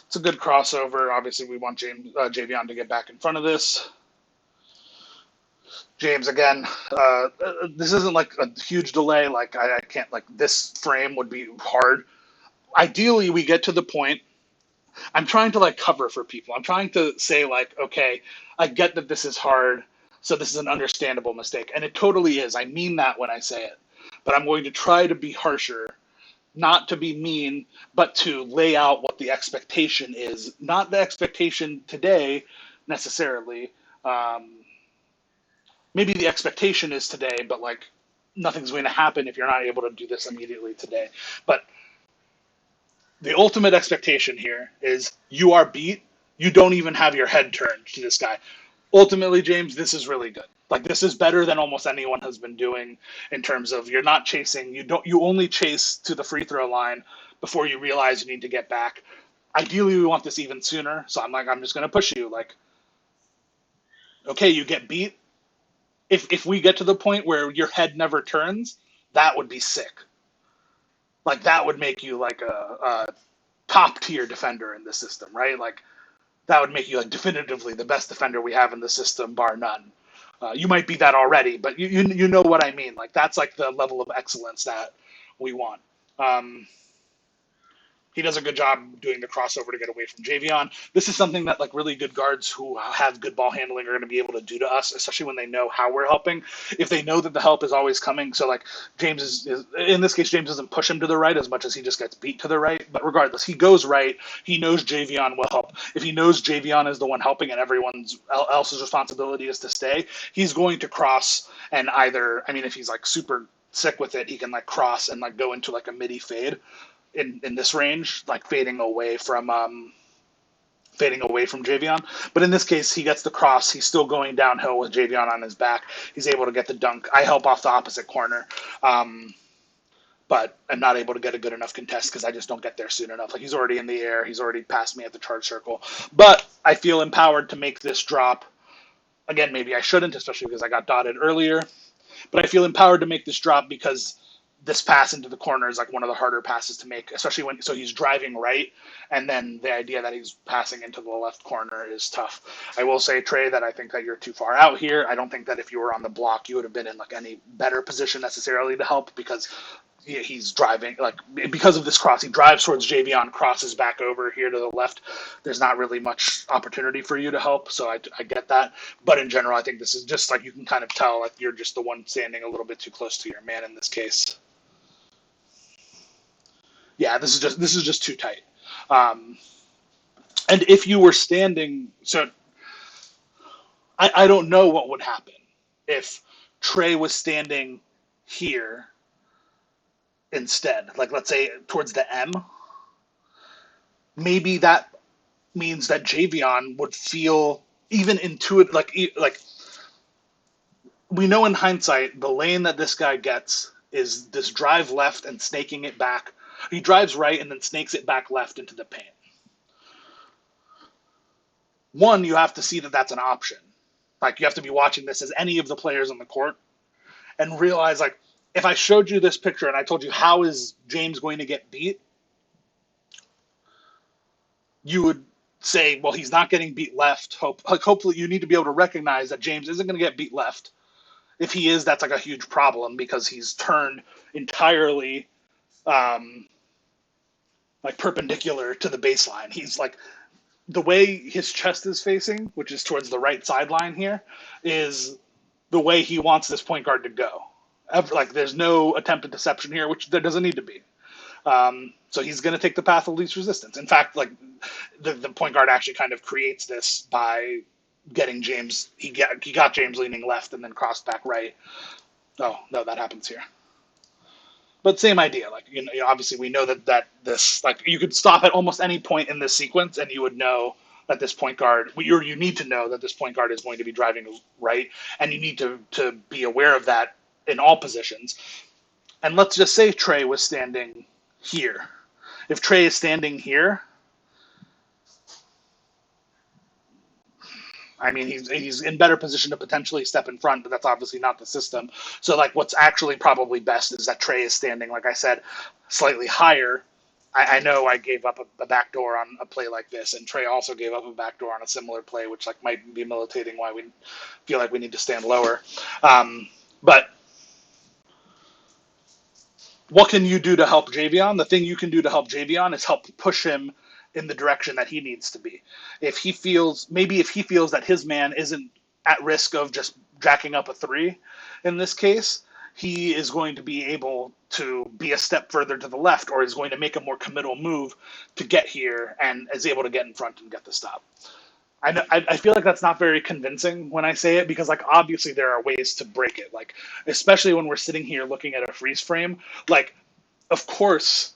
It's a good crossover. Obviously, we want Javion to get back in front of this. James again. This isn't like a huge delay. Like I can't like this frame would be hard. Ideally, we get to the point. I'm trying to like cover for people. I'm trying to say like, okay, I get that this is hard, so this is an understandable mistake, and it totally is. I mean that when I say it, but I'm going to try to be harsher, not to be mean, but to lay out what the expectation is. Not the expectation today necessarily. Maybe the expectation is today, but like nothing's going to happen if you're not able to do this immediately today. But the ultimate expectation here is you are beat. You don't even have your head turned to this guy. Ultimately, James, this is really good. Like this is better than almost anyone has been doing in terms of you're not chasing. You only chase to the free throw line before you realize you need to get back. Ideally, we want this even sooner. So I'm just going to push you. Like, okay, you get beat. If we get to the point where your head never turns, that would be sick. Like that would make you like a top tier defender in the system, right? Like that would make you like definitively the best defender we have in the system, bar none. You might be that already, but you know what I mean. Like that's like the level of excellence that we want. He does a good job doing the crossover to get away from Javion. This is something that like really good guards who have good ball handling are going to be able to do to us, especially when they know how we're helping. If they know that the help is always coming, so like James is in this case, James doesn't push him to the right as much as he just gets beat to the right. But regardless, he goes right. He knows Javion will help. If he knows Javion is the one helping and everyone else's responsibility is to stay, he's going to cross and either. I mean, if he's like super sick with it, he can like cross and like go into like a midi fade in this range, like fading away from Javion. But in this case, he gets the cross. He's still going downhill with Javion on his back. He's able to get the dunk. I help off the opposite corner, but I'm not able to get a good enough contest because I just don't get there soon enough. Like he's already in the air. He's already passed me at the charge circle. But I feel empowered to make this drop. Again, maybe I shouldn't, especially because I got dotted earlier. But I feel empowered to make this drop because this pass into the corner is like one of the harder passes to make, especially when so he's driving right, and then the idea that he's passing into the left corner is tough. I will say, Trey, that I think that you're too far out here. I don't think that if you were on the block, you would have been in like any better position necessarily to help because he's driving like because of this cross. He drives towards Javion, crosses back over here to the left. There's not really much opportunity for you to help, so I get that. But in general, I think this is just like you can kind of tell like you're just the one standing a little bit too close to your man in this case. Yeah, this is just too tight. And if you were standing, so I don't know what would happen if Trey was standing here instead. Like let's say towards the M, maybe that means that Javion would feel even intuitive, like we know in hindsight the lane that this guy gets is this drive left and snaking it back. He drives right and then snakes it back left into the paint. One, you have to see that that's an option. Like you have to be watching this as any of the players on the court and realize like if I showed you this picture and I told you how is James going to get beat, you would say, well, he's not getting beat left. Hopefully you need to be able to recognize that James isn't going to get beat left. If he is, that's like a huge problem because he's turned entirely like perpendicular to the baseline. He's like the way his chest is facing, which is towards the right sideline here, is the way he wants this point guard to go. Like there's no attempted deception here, which there doesn't need to be. So he's going to take the path of least resistance. In fact, like the point guard actually kind of creates this by getting James. He got James leaning left and then crossed back right. Oh, no, that happens here. But same idea. Like, obviously we know that this, like, you could stop at almost any point in this sequence and you would know that this point guard, you need to know that this point guard is going to be driving right, and you need to be aware of that in all positions. And let's just say Trey was standing here. If Trey is standing here, I mean, he's in better position to potentially step in front, but that's obviously not the system. So, like, what's actually probably best is that Trey is standing, like I said, slightly higher. I know I gave up a backdoor on a play like this, and Trey also gave up a backdoor on a similar play, which like might be militating why we feel like we need to stand lower. But what can you do to help Javion? The thing you can do to help Javion is help push him in the direction that he needs to be. If he feels that his man isn't at risk of just jacking up a three in this case, he is going to be able to be a step further to the left, or is going to make a more committal move to get here and is able to get in front and get the stop. I feel like that's not very convincing when I say it, because like obviously there are ways to break it, like especially when we're sitting here looking at a freeze frame. Like, of course,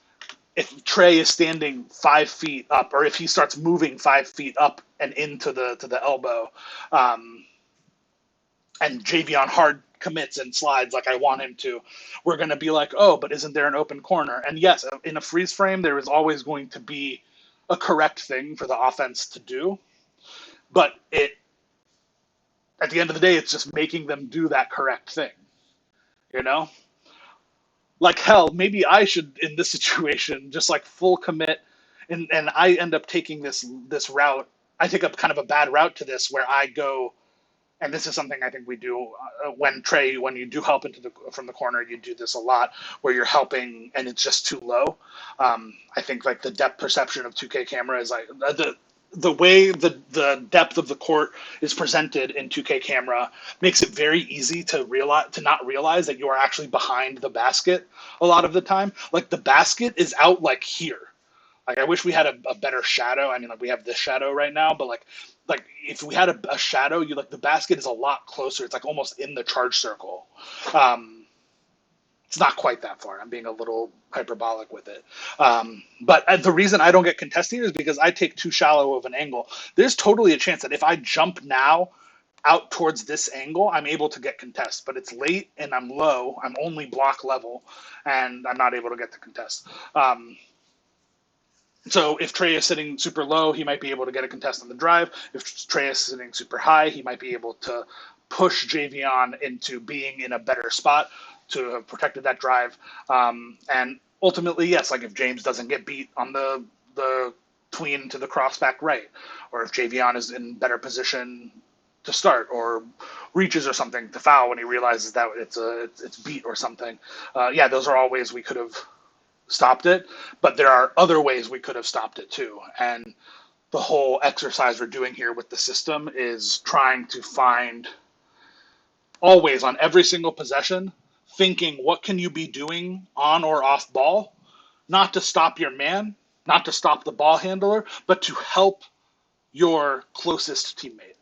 if Trey is standing 5 feet up, or if he starts moving 5 feet up and into the elbow, and Javion hard commits and slides like I want him to, we're going to be like, oh, but isn't there an open corner? And yes, in a freeze frame, there is always going to be a correct thing for the offense to do. But at the end of the day, it's just making them do that correct thing, you know? Like, hell, maybe I should, in this situation, just like full commit, and I end up taking this route. I take up kind of a bad route to this, where I go, and this is something I think we do when you do help from the corner, you do this a lot, where you're helping and it's just too low. I think like the depth perception of 2K camera is like the way the depth of the court is presented in 2K camera makes it very easy to not realize that you are actually behind the basket a lot of the time. Like, the basket is out like here. Like, I wish we had a better shadow. I mean, like, we have this shadow right now, but like if we had a shadow, the basket is a lot closer. It's like almost in the charge circle. It's not quite that far. I'm being a little hyperbolic with it. But the reason I don't get contested here is because I take too shallow of an angle. There's totally a chance that if I jump now out towards this angle, I'm able to get contest. But it's late and I'm low. I'm only block level, and I'm not able to get the contest. So if Trey is sitting super low, he might be able to get a contest on the drive. If Trey is sitting super high, he might be able to push Javion into being in a better spot to have protected that drive. And ultimately, yes, like if James doesn't get beat on the tween to the cross back right, or if Javion is in better position to start, or reaches or something to foul when he realizes that it's beat or something. Yeah, those are all ways we could have stopped it, but there are other ways we could have stopped it too. And the whole exercise we're doing here with the system is trying to find, always on every single possession, thinking what can you be doing on or off ball, not to stop your man, not to stop the ball handler, but to help your closest teammate.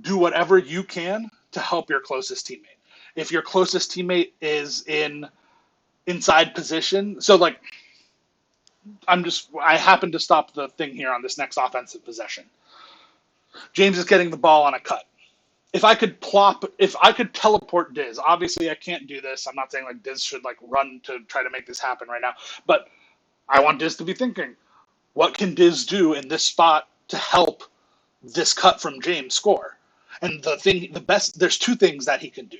Do whatever you can to help your closest teammate. If your closest teammate is in inside position, so like I happen to stop the thing here on this next offensive possession. James is getting the ball on a cut. If I could teleport Diz, obviously I can't do this. I'm not saying like Diz should like run to try to make this happen right now, but I want Diz to be thinking, what can Diz do in this spot to help this cut from James score? And there's two things that he can do.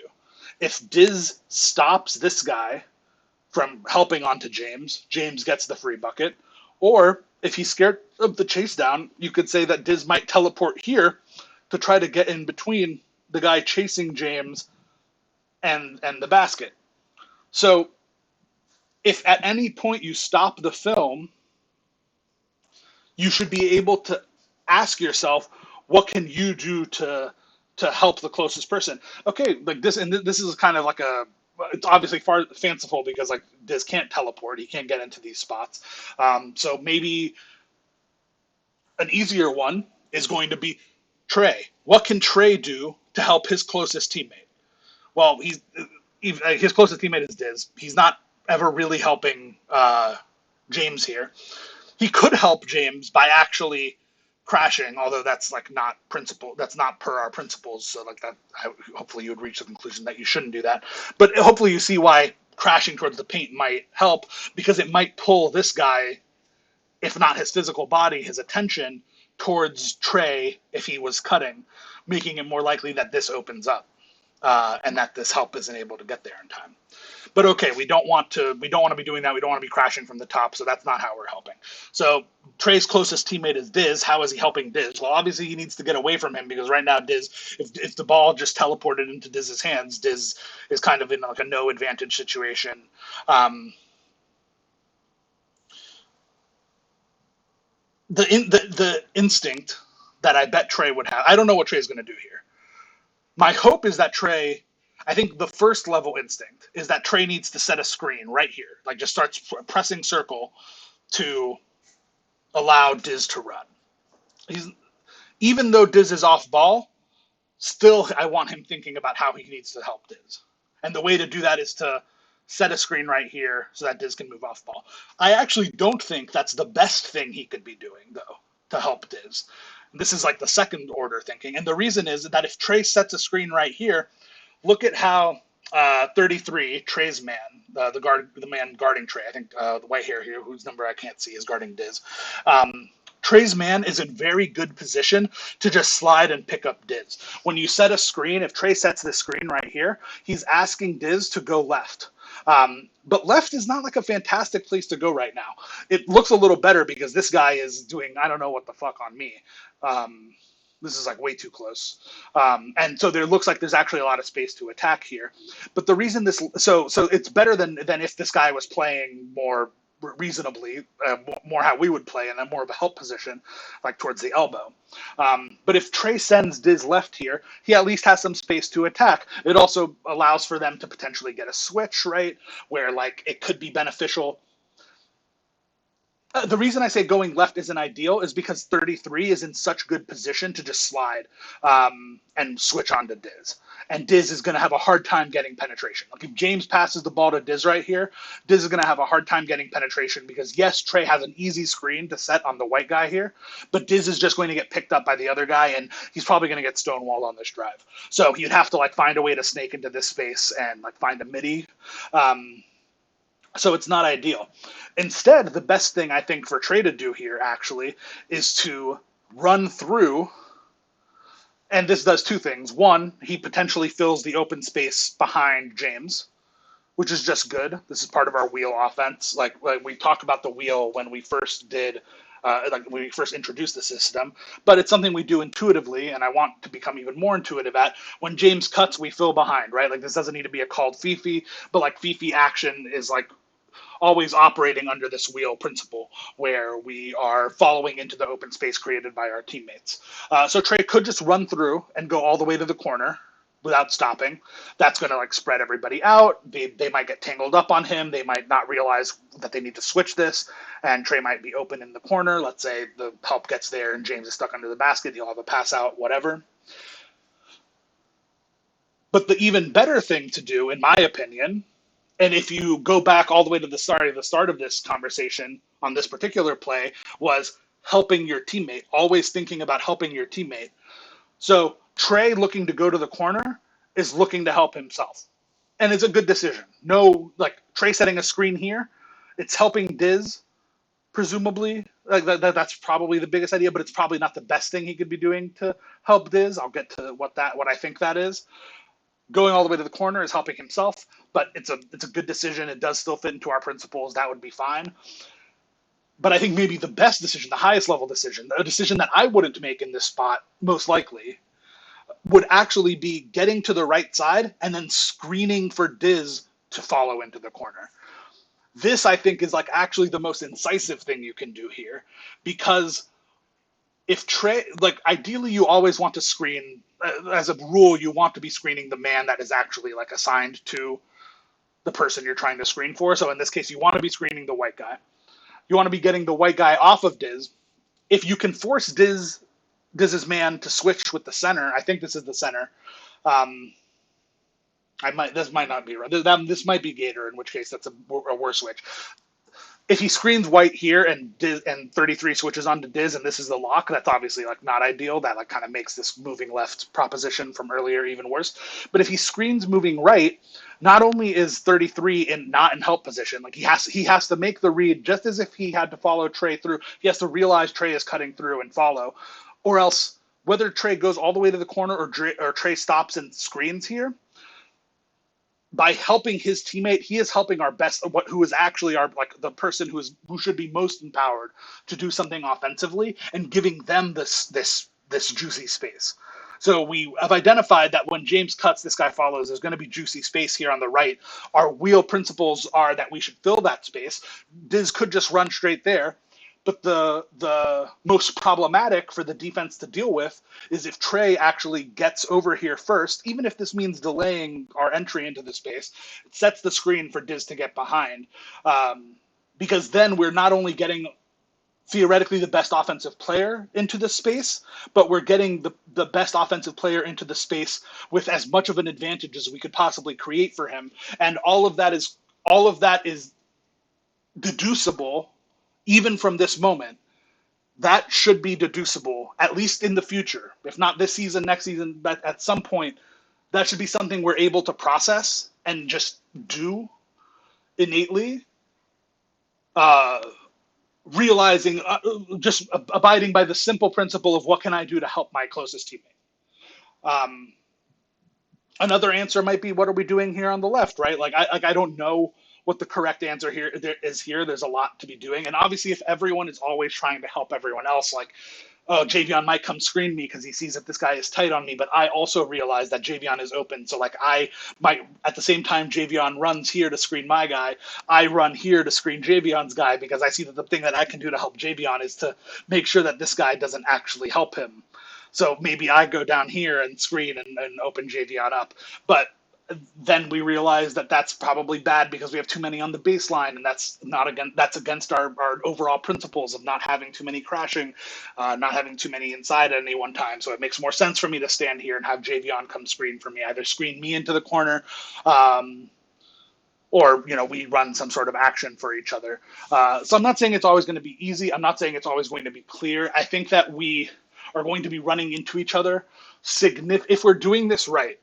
If Diz stops this guy from helping onto James, James gets the free bucket. Or if he's scared of the chase down, you could say that Diz might teleport here to try to get in between the guy chasing James and the basket. So if at any point you stop the film, you should be able to ask yourself, what can you do to help the closest person? Okay, like this, and this is kind of like it's obviously far fanciful because like Diz can't teleport, he can't get into these spots. So maybe an easier one is going to be Trey. What can Trey do to help his closest teammate? well, his closest teammate is Diz. He's not ever really helping James here. He could help James by actually crashing, although that's like not principle. That's not per our principles. So like that, hopefully you would reach the conclusion that you shouldn't do that. But hopefully you see why crashing towards the paint might help, because it might pull this guy, if not his physical body, his attention towards Trey if he was cutting, making it more likely that this opens up and that this help isn't able to get there in time. But okay, we don't want to be doing that. We don't want to be crashing from the top, so that's not how we're helping. So Trey's closest teammate is Diz. How is he helping Diz? Well, obviously he needs to get away from him, because right now Diz, if the ball just teleported into Diz's hands, Diz is kind of in like a no advantage situation. The instinct that I bet Trey would have. I don't know what Trey's going to do here. My hope is that Trey. I think the first level instinct is that Trey needs to set a screen right here, like just starts pressing circle to allow Diz to run. Even though Diz is off ball, still I want him thinking about how he needs to help Diz. And the way to do that is to set a screen right here so that Diz can move off ball. I actually don't think that's the best thing he could be doing, though, to help Diz. This is like the second order thinking. And the reason is that if Trey sets a screen right here, look at how 33, Trey's man, the man guarding Trey, I think the white hair here, whose number I can't see, is guarding Diz. Trey's man is in very good position to just slide and pick up Diz. When you set a screen, if Trey sets this screen right here, he's asking Diz to go left. But left is not like a fantastic place to go right now. It looks a little better because this guy is doing I don't know what the fuck on me. This is like way too close. And so there looks like there's actually a lot of space to attack here. But the reason so it's better than if this guy was playing more reasonably, more how we would play, and then more of a help position, like towards the elbow. But if Trey sends Diz left here, he at least has some space to attack. It also allows for them to potentially get a switch, right, where like it could be beneficial. The reason I say going left isn't ideal is because 33 is in such good position to just slide and switch on to Diz. And Diz is going to have a hard time getting penetration. Like if James passes the ball to Diz right here, Diz is going to have a hard time getting penetration because, yes, Trey has an easy screen to set on the white guy here, but Diz is just going to get picked up by the other guy, and he's probably going to get stonewalled on this drive. So you'd have to like find a way to snake into this space and like find a midi. So it's not ideal. Instead, the best thing I think for Trey to do here actually is to run through, and this does two things. One, he potentially fills the open space behind James, which is just good. This is part of our wheel offense. Like we talked about the wheel when we first did, like when we first introduced the system, but it's something we do intuitively, and I want to become even more intuitive at. When James cuts, we fill behind, right? Like this doesn't need to be a called Fifi, but like Fifi action is like always operating under this wheel principle where we are following into the open space created by our teammates. So Trey could just run through and go all the way to the corner without stopping. That's going to like spread everybody out. They might get tangled up on him. They might not realize that they need to switch this, and Trey might be open in the corner. Let's say the help gets there and James is stuck under the basket. He'll have a pass out, whatever. But the even better thing to do, in my opinion, and if you go back all the way to the start of this conversation on this particular play, was helping your teammate, always thinking about helping your teammate. So Trey looking to go to the corner is looking to help himself. And it's a good decision. No, like Trey setting a screen here, it's helping Diz, presumably. Like that's probably the biggest idea, but it's probably not the best thing he could be doing to help Diz. I'll get to what I think that is. Going all the way to the corner is helping himself, but it's a good decision. It does still fit into our principles. That would be fine. But I think maybe the best decision, the highest level decision, a decision that I wouldn't make in this spot, most likely, would actually be getting to the right side and then screening for Diz to follow into the corner. This, I think, is like actually the most incisive thing you can do here, because if Trey, like ideally you always want to screen, as a rule, you want to be screening the man that is actually like assigned to the person you're trying to screen for. So in this case, you want to be screening the white guy. You want to be getting the white guy off of Diz. If you can force Diz's man to switch with the center, I think this is the center. This might not be right. This might be Gator, in which case that's a worse switch. If he screens white here and 33 switches onto Diz and this is the lock, that's obviously like not ideal. That like kind of makes this moving left proposition from earlier even worse. But if he screens moving right, not only is 33 not in help position, like he has to make the read just as if he had to follow Trey through. He has to realize Trey is cutting through and follow, or else whether Trey goes all the way to the corner or Trey stops and screens here, by helping his teammate, he is helping our best, who is actually the person who should be most empowered to do something offensively, and giving them this juicy space. So we have identified that when James cuts, this guy follows. There's going to be juicy space here on the right. Our wheel principles are that we should fill that space. Diz could just run straight there. But the most problematic for the defense to deal with is if Trey actually gets over here first, even if this means delaying our entry into the space, it sets the screen for Diz to get behind. Because then we're not only getting theoretically the best offensive player into the space, but we're getting the best offensive player into the space with as much of an advantage as we could possibly create for him. And all of that is deducible even from this moment. That should be deducible, at least in the future. If not this season, next season, but at some point, that should be something we're able to process and just do innately, realizing, just abiding by the simple principle of what can I do to help my closest teammate. Another answer might be, what are we doing here on the left, right? I don't know what the correct answer here is here. There's a lot to be doing. And obviously, if everyone is always trying to help everyone else, like, oh, Javion might come screen me because he sees that this guy is tight on me, but I also realize that Javion is open. So, like, I might, at the same time Javion runs here to screen my guy, I run here to screen Javion's guy because I see that the thing that I can do to help Javion is to make sure that this guy doesn't actually help him. So maybe I go down here and screen and open Javion up. But then we realize that that's probably bad because we have too many on the baseline, and that's against our overall principles of not having too many crashing, not having too many inside at any one time. So it makes more sense for me to stand here and have Javion come screen for me, either screen me into the corner, or we run some sort of action for each other. So I'm not saying it's always going to be easy. I'm not saying it's always going to be clear. I think that we are going to be running into each other if we're doing this right,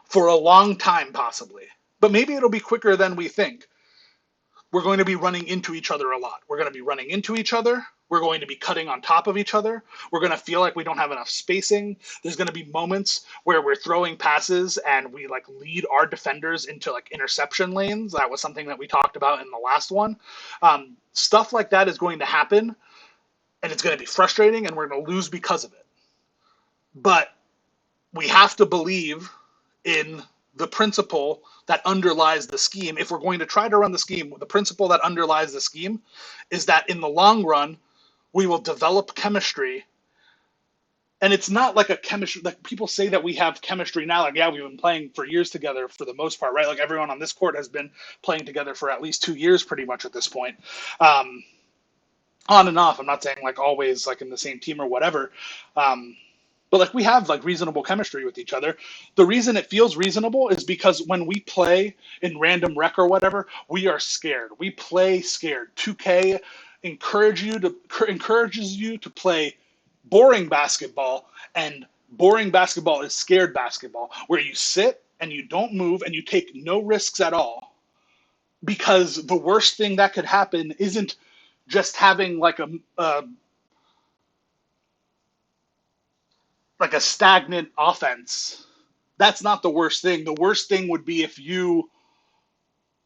for a long time possibly, but maybe it'll be quicker than we think. We're going to be running into each other a lot. We're going to be running into each other. We're going to be cutting on top of each other. We're going to feel like we don't have enough spacing. There's going to be moments where we're throwing passes and we like lead our defenders into like interception lanes. That was something that we talked about in the last one. Stuff like that is going to happen, and it's going to be frustrating, and we're going to lose because of it. But we have to believe in the principle that underlies the scheme. If we're going to try to run the scheme, the principle that underlies the scheme is that in the long run, we will develop chemistry. And it's not like a chemistry, like people say that we have chemistry now. Like, yeah, we've been playing for years together for the most part, right? Like everyone on this court has been playing together for at least 2 years pretty much at this point. On and off. I'm not saying like always like in the same team or whatever. But like we have like reasonable chemistry with each other. The reason it feels reasonable is because when we play in random rec or whatever, we are scared. We play scared. 2K encourages you to play boring basketball, and boring basketball is scared basketball, where you sit and you don't move and you take no risks at all. Because the worst thing that could happen isn't just having like a stagnant offense. That's not the worst thing. The worst thing would be if you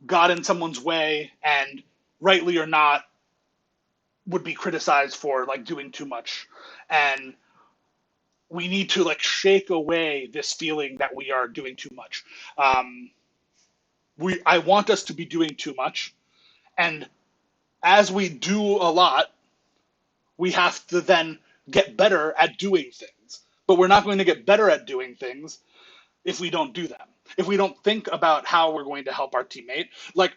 got in someone's way and, rightly or not, would be criticized for like doing too much. And we need to like shake away this feeling that we are doing too much. I want us to be doing too much, and as we do a lot, we have to then get better at doing things. But we're not going to get better at doing things if we don't do them. If we don't think about how we're going to help our teammate. Like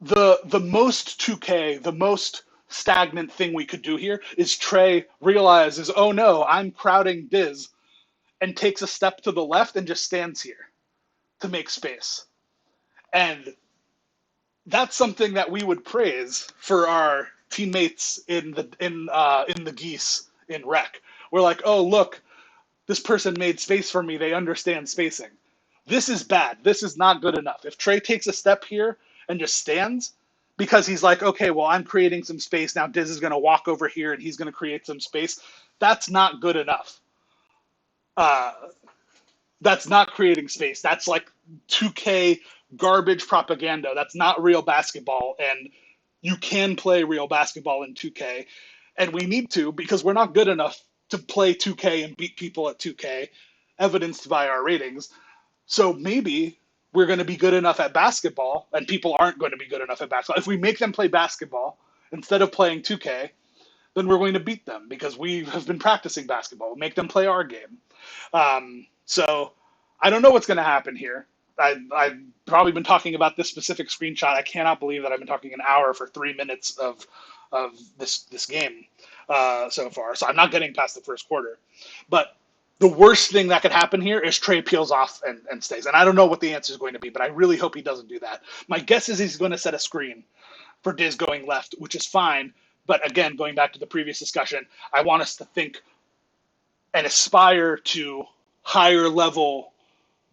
the most 2K, the most stagnant thing we could do here is Trey realizes, oh no, I'm crowding Diz, and takes a step to the left and just stands here. to make space. And that's something that we would praise for our teammates in the geese in rec. We're like, oh look, this person made space for me. They understand spacing. This is bad. This is not good enough. If Trey takes a step here and just stands because he's like, okay, well, I'm creating some space now. Diz is going to walk over here and he's going to create some space. That's not good enough. Uh, that's not creating space. That's like 2K garbage propaganda. That's not real basketball. And you can play real basketball in 2K. And we need to, because we're not good enough to play 2K and beat people at 2K, evidenced by our ratings. So maybe we're going to be good enough at basketball, and people aren't going to be good enough at basketball. If we make them play basketball instead of playing 2K, then we're going to beat them because we have been practicing basketball. Make them play our game. So I don't know what's going to happen here. I've probably been talking about this specific screenshot. I cannot believe that I've been talking an hour for 3 minutes of this game so far. So I'm not getting past the first quarter. But the worst thing that could happen here is Trey peels off and stays. And I don't know what the answer is going to be, but I really hope he doesn't do that. My guess is he's going to set a screen for Diz going left, which is fine. But again, going back to the previous discussion, I want us to think and aspire to higher level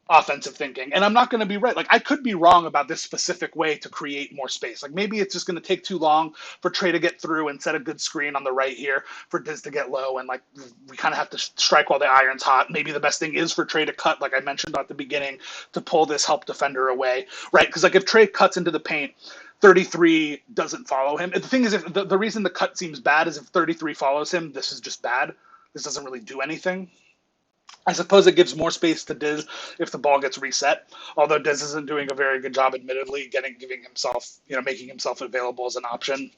offensive thinking. And I'm not going to be right. Like, I could be wrong about this specific way to create more space. Like, maybe it's just going to take too long for Trey to get through and set a good screen on the right here for Diz to get low. And, like, we kind of have to strike while the iron's hot. Maybe the best thing is for Trey to cut, like I mentioned at the beginning, to pull this help defender away, right? Because, like, if Trey cuts into the paint, 33 doesn't follow him. And the thing is, if the reason the cut seems bad is if 33 follows him, this is just bad. This doesn't really do anything. I suppose it gives more space to Diz if the ball gets reset. Although Diz isn't doing a very good job, admittedly, giving himself, making himself available as an option.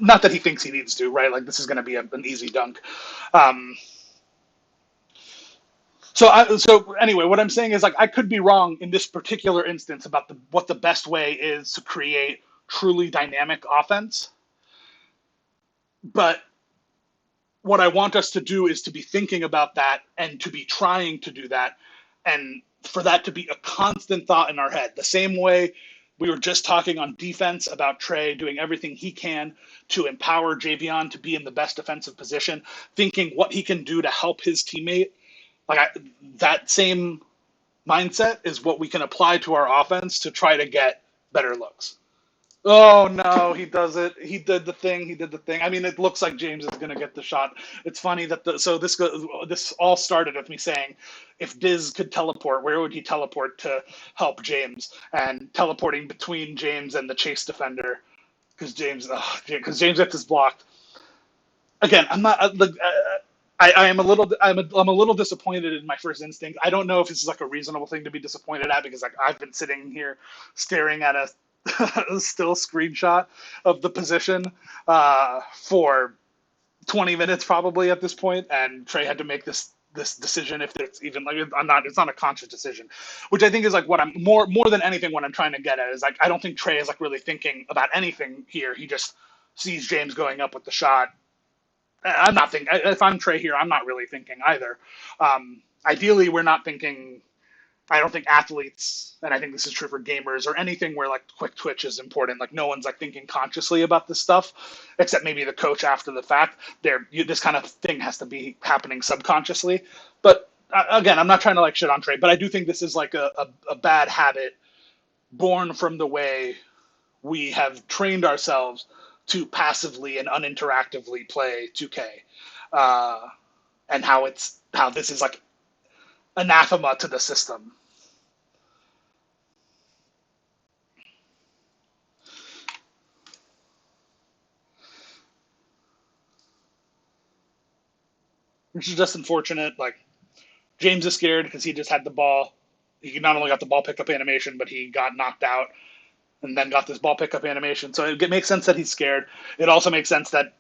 Not that he thinks he needs to, right? Like, this is going to be an easy dunk. So anyway, what I'm saying is, like, I could be wrong in this particular instance about what the best way is to create truly dynamic offense. But what I want us to do is to be thinking about that and to be trying to do that, and for that to be a constant thought in our head. The same way we were just talking on defense about Trey doing everything he can to empower Javion to be in the best defensive position, thinking what he can do to help his teammate. That same mindset is what we can apply to our offense to try to get better looks. Oh no, he does it. He did the thing. I mean, it looks like James is going to get the shot. It's funny that this all started with me saying, if Diz could teleport, where would he teleport to help James? And teleporting between James and the chase defender, because James gets his blocked. Again, I'm not. I'm a little disappointed in my first instinct. I don't know if this is like a reasonable thing to be disappointed at, because like I've been sitting here staring at a still screenshot of the position for 20 minutes probably at this point, and Trey had to make this decision. If it's even like, it's not a conscious decision, which I think is like what I'm more than anything what I'm trying to get at is like, I don't think Trey is like really thinking about anything here. He just sees James going up with the shot. I'm not thinking, if I'm Trey here, I'm not really thinking either. Ideally, we're not thinking. I don't think athletes, and I think this is true for gamers or anything where like quick twitch is important. Like, no one's like thinking consciously about this stuff, except maybe the coach after the fact. This kind of thing has to be happening subconsciously. But again, I'm not trying to like shit on Trey, but I do think this is like a bad habit born from the way we have trained ourselves to passively and uninteractively play 2K, and how this is like anathema to the system. Which is just unfortunate. Like, James is scared because he just had the ball. He not only got the ball pickup animation, but he got knocked out and then got this ball pickup animation. So it makes sense that he's scared. It also makes sense that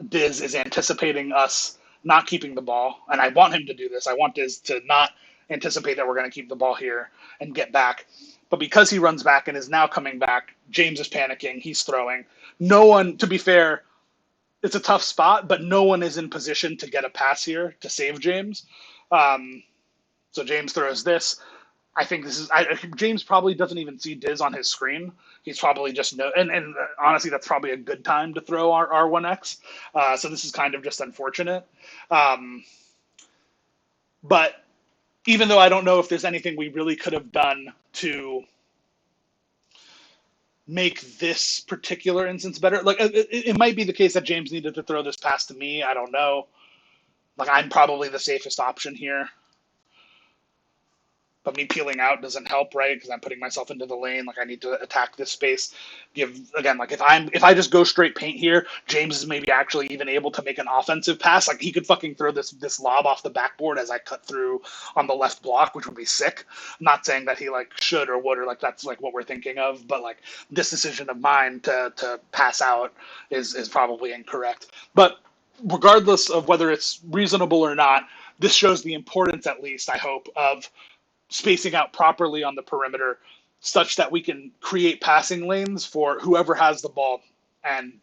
Diz is anticipating us not keeping the ball, and I want him to do this. I want Diz to not anticipate that we're going to keep the ball here and get back. But because he runs back and is now coming back, James is panicking. He's throwing. No one, to be fair, it's a tough spot, but no one is in position to get a pass here to save James. So James throws this. I think this is James probably doesn't even see Diz on his screen. He's probably just and honestly, that's probably a good time to throw our R1X. So this is kind of just unfortunate. Um, but even though I don't know if there's anything we really could have done to make this particular instance better, like it might be the case that James needed to throw this pass to me. I don't know. Like I'm probably the safest option here. But me peeling out doesn't help, right? Because I'm putting myself into the lane. Like I need to attack this space. Give again, like if I just go straight paint here, James is maybe actually even able to make an offensive pass. Like he could fucking throw this lob off the backboard as I cut through on the left block, which would be sick. I'm not saying that he like should or would or like that's like what we're thinking of, but like this decision of mine to pass out is probably incorrect. But regardless of whether it's reasonable or not, this shows the importance, at least I hope, of spacing out properly on the perimeter such that we can create passing lanes for whoever has the ball. And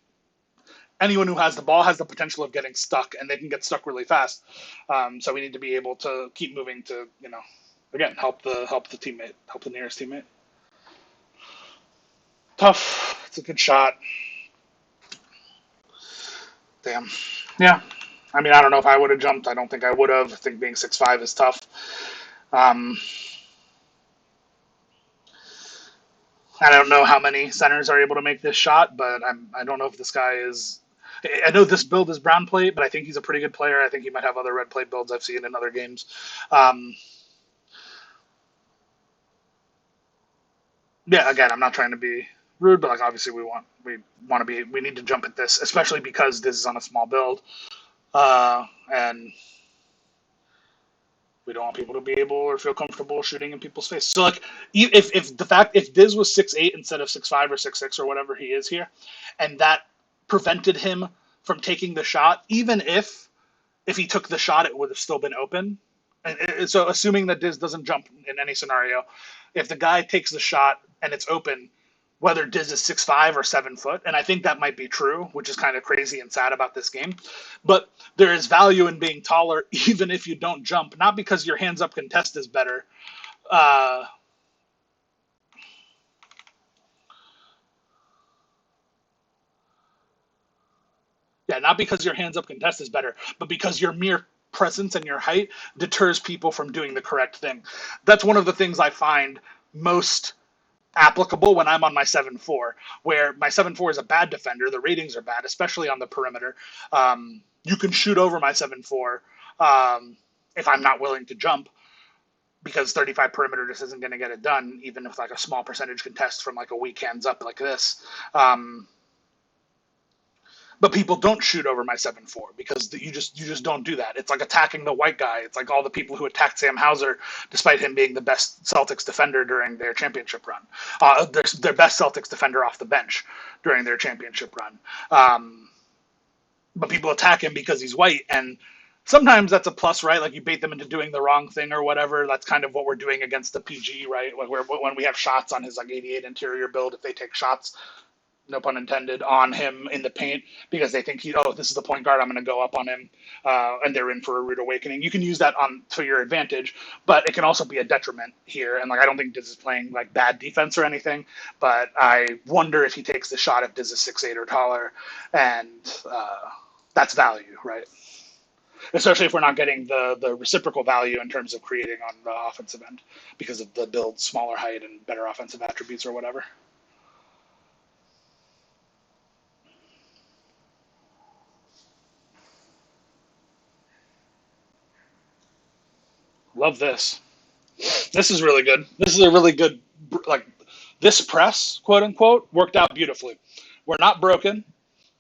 anyone who has the ball has the potential of getting stuck, and they can get stuck really fast. So we need to be able to keep moving to, again, help the teammate, help the nearest teammate. Tough. It's a good shot. Damn. Yeah. I mean, I don't know if I would have jumped. I don't think I would have. I think being 6'5" is tough. I don't know how many centers are able to make this shot, but I don't know if this guy is. I know this build is brown plate, but I think he's a pretty good player. I think he might have other red plate builds I've seen in other games. Yeah, again, I'm not trying to be rude, but like obviously we need to jump at this, especially because this is on a small build, and we don't want people to be able or feel comfortable shooting in people's face. So like, if Diz was 6'8" instead of 6'5" or 6'6" or whatever he is here, and that prevented him from taking the shot, even if he took the shot, it would have still been open. And so assuming that Diz doesn't jump in any scenario, if the guy takes the shot and it's open, whether Diz is 6'5" or 7 foot, and I think that might be true, which is kind of crazy and sad about this game. But there is value in being taller, even if you don't jump, not because your hands up contest is better. Not because your hands up contest is better, but because your mere presence and your height deters people from doing the correct thing. That's one of the things I find most applicable when I'm on my 7-4, where my 7-4 is a bad defender. The ratings are bad, especially on the perimeter. You can shoot over my 7-4 if I'm not willing to jump, because 35 perimeter just isn't going to get it done, even if like a small percentage contest from like a weak hands up like this. But people don't shoot over my 7-4 because you just don't do that. It's like attacking the white guy. It's like all the people who attacked Sam Hauser, despite him being the best Celtics defender during their championship run. Their best Celtics defender off the bench during their championship run. But people attack him because he's white, and sometimes that's a plus, right? Like you bait them into doing the wrong thing or whatever. That's kind of what we're doing against the PG, right? Like when we have shots on his like 88 interior build, if they take shots, no pun intended, on him in the paint because they think this is the point guard, I'm going to go up on him, and they're in for a rude awakening. You can use that to your advantage, but it can also be a detriment here. And like I don't think Diz is playing like bad defense or anything, but I wonder if he takes the shot if Diz is 6'8" or taller, and that's value, right? Especially if we're not getting the reciprocal value in terms of creating on the offensive end because of the build's smaller height and better offensive attributes or whatever. Love this. This is really good. This is a really good, like, this press, quote unquote, worked out beautifully. We're not broken.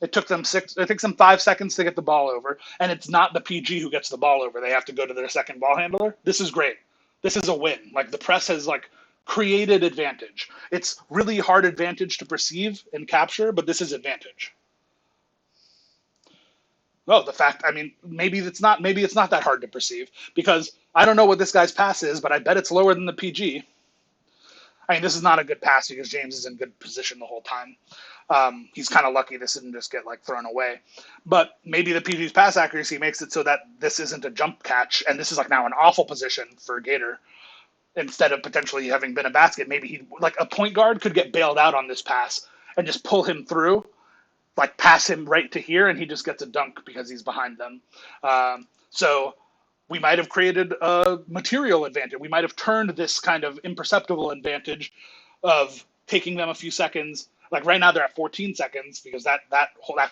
It took them 5 seconds to get the ball over, and it's not the PG who gets the ball over. They have to go to their second ball handler. This is great. This is a win. Like the press has like created advantage. It's really hard advantage to perceive and capture, but this is advantage. Well, maybe it's not that hard to perceive because I don't know what this guy's pass is, but I bet it's lower than the PG. I mean, this is not a good pass because James is in good position the whole time. He's kind of lucky this didn't just get like thrown away. But maybe the PG's pass accuracy makes it so that this isn't a jump catch, and this is like now an awful position for Gator. instead of potentially having been a basket. Maybe he, like a point guard could get bailed out on this pass and just pull him through, like pass him right to here, and he just gets a dunk because he's behind them. So we might have created a material advantage. We might have turned this kind of imperceptible advantage of taking them a few seconds. Like right now they're at 14 seconds because that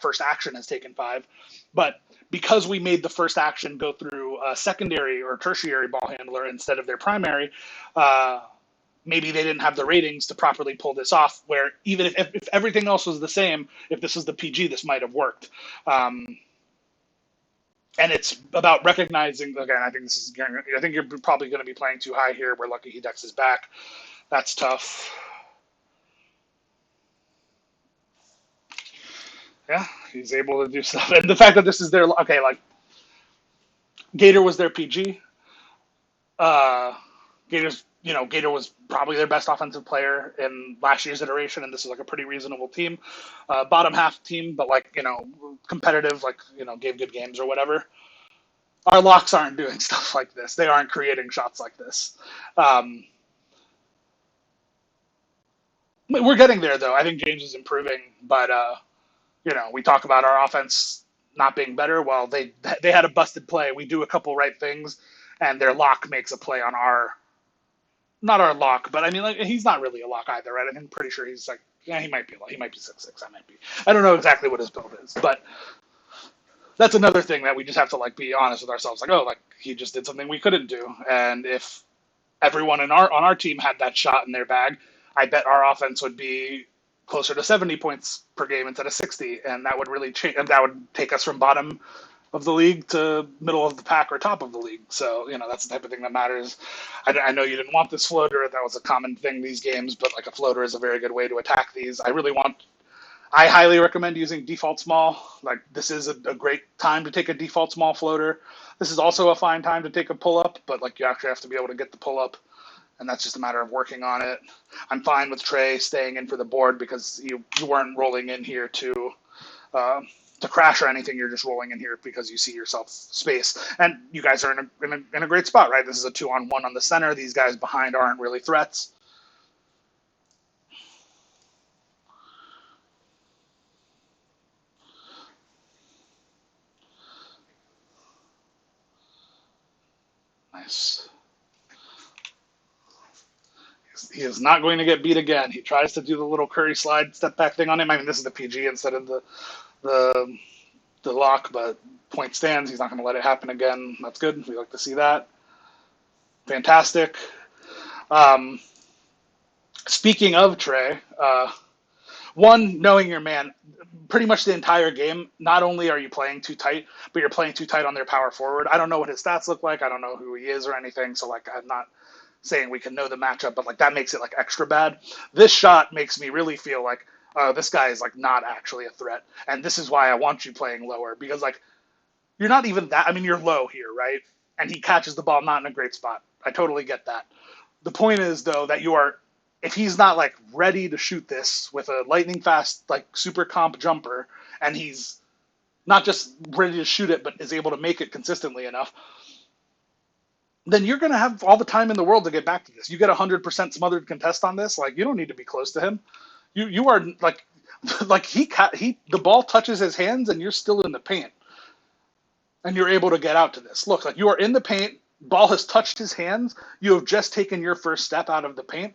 first action has taken 5. But because we made the first action go through a secondary or tertiary ball handler instead of their primary, maybe they didn't have the ratings to properly pull this off, where even if everything else was the same, if this was the PG, this might have worked. And it's about recognizing, again, I think you're probably going to be playing too high here. We're lucky he decks his back. That's tough. Yeah, he's able to do stuff. And the fact that this is their, okay, like, Gator was their PG. Gator was probably their best offensive player in last year's iteration, and this is like a pretty reasonable team. Bottom half team, but competitive, gave good games or whatever. Our locks aren't doing stuff like this. They aren't creating shots like this. We're getting there, though. I think James is improving, but we talk about our offense not being better. Well, they had a busted play. We do a couple right things, and their lock makes a play on not our lock, but I mean, he's not really a lock either, right? I'm pretty sure he's like, yeah, he might be 6'6". I don't know exactly what his build is, but that's another thing that we just have to be honest with ourselves. He just did something we couldn't do, and if everyone on our team had that shot in their bag, I bet our offense would be closer to 70 points per game instead of 60, and that would really change. And that would take us from bottom of the league to middle of the pack or top of the league. So that's the type of thing that matters. I know you didn't want this floater. That was a common thing these games, but a floater is a very good way to attack these. I highly recommend using default small. This is a great time to take a default small floater. This is also a fine time to take a pull up, but you actually have to be able to get the pull up, and that's just a matter of working on it. I'm fine with Trey staying in for the board because you weren't rolling in here to crash or anything. You're just rolling in here because you see yourself space, and you guys are in a great spot, right? This is a 2-on-1 on the center. These guys behind aren't really threats. Nice. He is not going to get beat again. He tries to do the little Curry slide step back thing on him. I mean, this is the PG instead of the lock, but point stands. He's not going to let it happen again. That's good. We like to see that. Fantastic. Speaking of Trey, knowing your man, pretty much the entire game, not only are you playing too tight, but you're playing too tight on their power forward. I don't know what his stats look like. I don't know who he is or anything, so I'm not saying we can know the matchup, but that makes it extra bad. This shot makes me really feel this guy is not actually a threat, and this is why I want you playing lower, because you're not even that. I mean, you're low here, right? And he catches the ball not in a great spot. I totally get that. The point is, though, that if he's not ready to shoot this with a lightning fast super comp jumper, and he's not just ready to shoot it but is able to make it consistently enough, then you're going to have all the time in the world to get back to this. You get 100% smothered contest on this, you don't need to be close to him. You are the ball touches his hands and you're still in the paint, and you're able to get out to this. Look, you are in the paint, ball has touched his hands, you have just taken your first step out of the paint.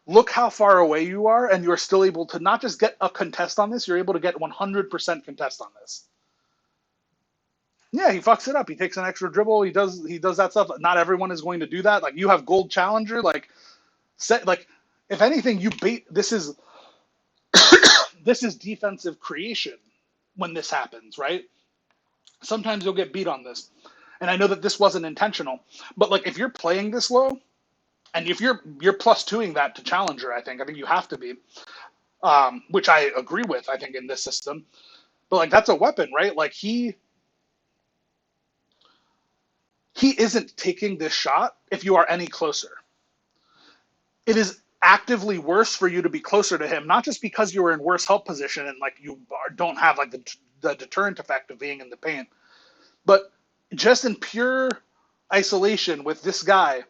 Look how far away you are, and you're still able to not just get a contest on this, you're able to get 100% contest on this. Yeah, he fucks it up. He takes an extra dribble. He does that stuff. Not everyone is going to do that. You have gold challenger. If anything, you bait. This is this is defensive creation when this happens, right? Sometimes you'll get beat on this, and I know that this wasn't intentional. But if you're playing this low, and if you're +2ing that to challenger, I think you have to be, which I agree with. I think in this system, but that's a weapon, right? He isn't taking this shot if you are any closer. It is actively worse for you to be closer to him, not just because you are in worse help position and you don't have the deterrent effect of being in the paint, but just in pure isolation with this guy.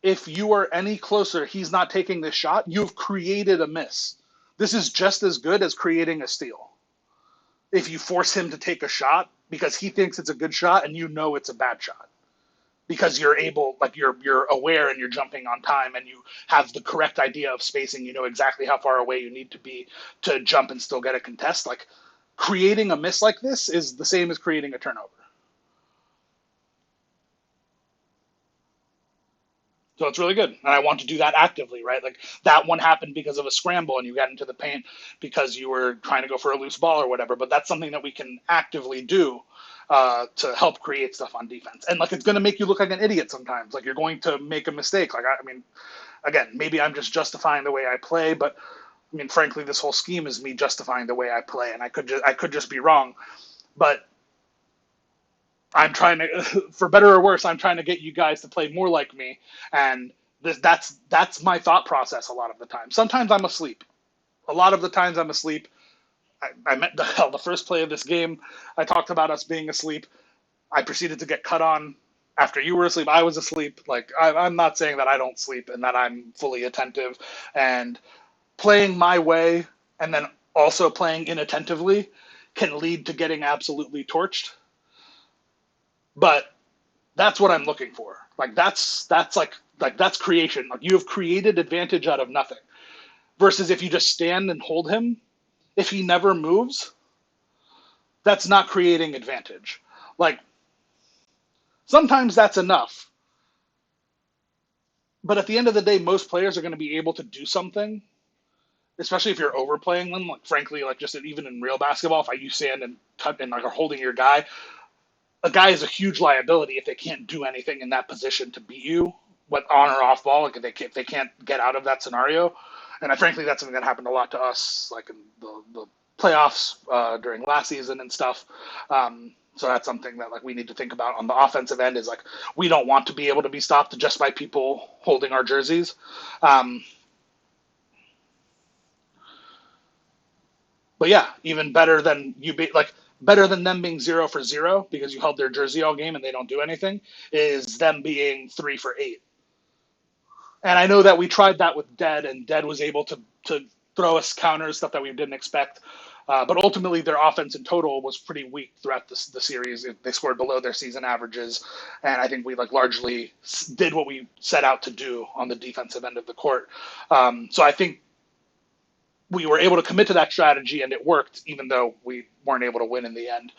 if you are any closer, he's not taking this shot, you've created a miss. This is just as good as creating a steal. If you force him to take a shot because he thinks it's a good shot and you know it's a bad shot. Because you're able, like you're aware and you're jumping on time and you have the correct idea of spacing, you know exactly how far away you need to be to jump and still get a contest. Like creating a miss like this is the same as creating a turnover. So it's really good. And I want to do that actively, right? Like that one happened because of a scramble and you got into the paint because you were trying to go for a loose ball or whatever. But that's something that we can actively do to help create stuff on defense. And like it's going to make you look like an idiot sometimes. Like you're going to make a mistake. Like, I mean, again, maybe I'm just justifying the way I play, but I mean, frankly, this whole scheme is me justifying the way I play. And I could just be wrong. But I'm trying to, for better or worse, I'm trying to get you guys to play more like me, and that's my thought process a lot of the time. Sometimes I'm asleep. A lot of the times I'm asleep. I meant the first play of this game. I talked about us being asleep. I proceeded to get cut on after you were asleep. I was asleep. Like I'm not saying that I don't sleep and that I'm fully attentive, and playing my way and then also playing inattentively can lead to getting absolutely torched. But that's what I'm looking for. Like that's creation. Like you have created advantage out of nothing. Versus if you just stand and hold him, if he never moves, that's not creating advantage. Like sometimes that's enough. But at the end of the day, most players are going to be able to do something, especially if you're overplaying them. Like frankly, like just even in real basketball, if you stand and cut and like are holding your guy, a guy is a huge liability if they can't do anything in that position to beat you, what on or off ball. Like if they can't get out of that scenario, and frankly, that's something that happened a lot to us, like in the playoffs during last season and stuff. So that's something that like we need to think about on the offensive end. Is like we don't want to be able to be stopped just by people holding our jerseys. But yeah, even better than better than them being 0 for 0 because you held their jersey all game and they don't do anything is them being 3 for 8. And I know that we tried that with Dead, and Dead was able to throw us counters, stuff that we didn't expect. But ultimately, their offense in total was pretty weak throughout the series. They scored below their season averages, and I think we like largely did what we set out to do on the defensive end of the court. So I think we were able to commit to that strategy and it worked, even though we weren't able to win in the end.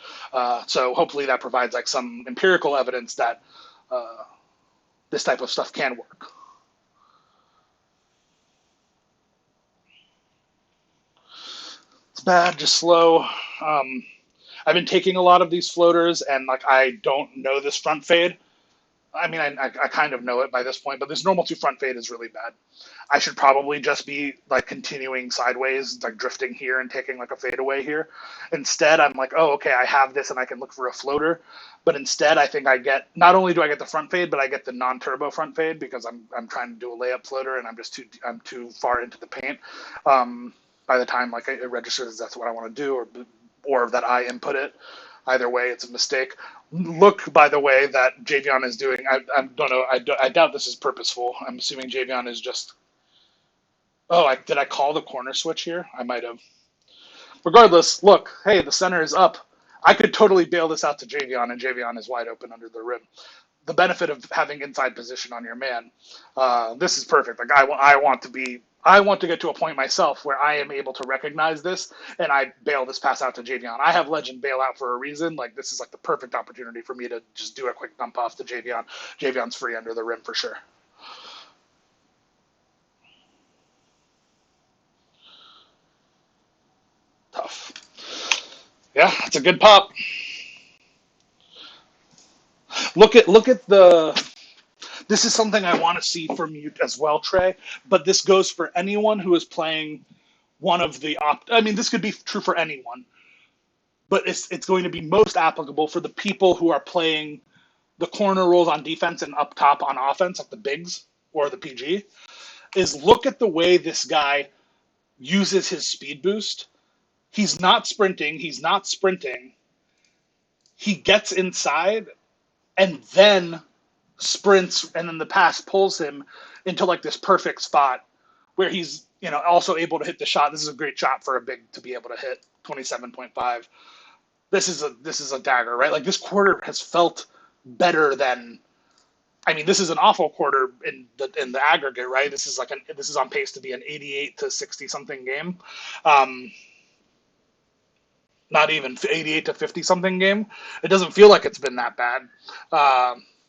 So hopefully that provides like some empirical evidence that this type of stuff can work. It's bad, just slow. I've been taking a lot of these floaters and like I don't know this front fade. I mean, I kind of know it by this point, but this normal 2 front fade is really bad. I should probably just be like continuing sideways, like drifting here and taking like a fadeaway here. Instead, I'm like, oh, okay, I have this and I can look for a floater. But instead, I think I get, not only do I get the front fade, but I get the non-turbo front fade because I'm trying to do a layup floater and I'm too far into the paint. By the time like it registers that's what I want to do, or that I input it. Either way, it's a mistake. Look, by the way, that Javion is doing. I don't know. I doubt this is purposeful. I'm assuming Javion is just. Oh, did I call the corner switch here? I might have. Regardless, look. Hey, the center is up. I could totally bail this out to Javion, and Javion is wide open under the rim. The benefit of having inside position on your man. This is perfect. Like I want to get to a point myself where I am able to recognize this and I bail this pass out to Javion. I have legend bail out for a reason. Like this is like the perfect opportunity for me to just do a quick dump off to Javion. Javion's free under the rim for sure. Tough. Yeah, it's a good pop. Look at the. This is something I want to see from you as well, Trey. But this goes for anyone who is playing one of the I mean, this could be true for anyone, but it's going to be most applicable for the people who are playing the corner roles on defense and up top on offense, like the bigs or the PG. Is look at the way this guy uses his speed boost. He's not sprinting. He gets inside and then sprints, and then the pass pulls him into like this perfect spot where he's also able to hit the shot. This is a great shot for a big to be able to hit 27.5. This is a dagger, right? Like this quarter has felt better than. I mean, this is an awful quarter in the aggregate, right? This is on pace to be an 88 to 60 something game. Um, Not even 88 to 50 something game. It doesn't feel like it's been that bad.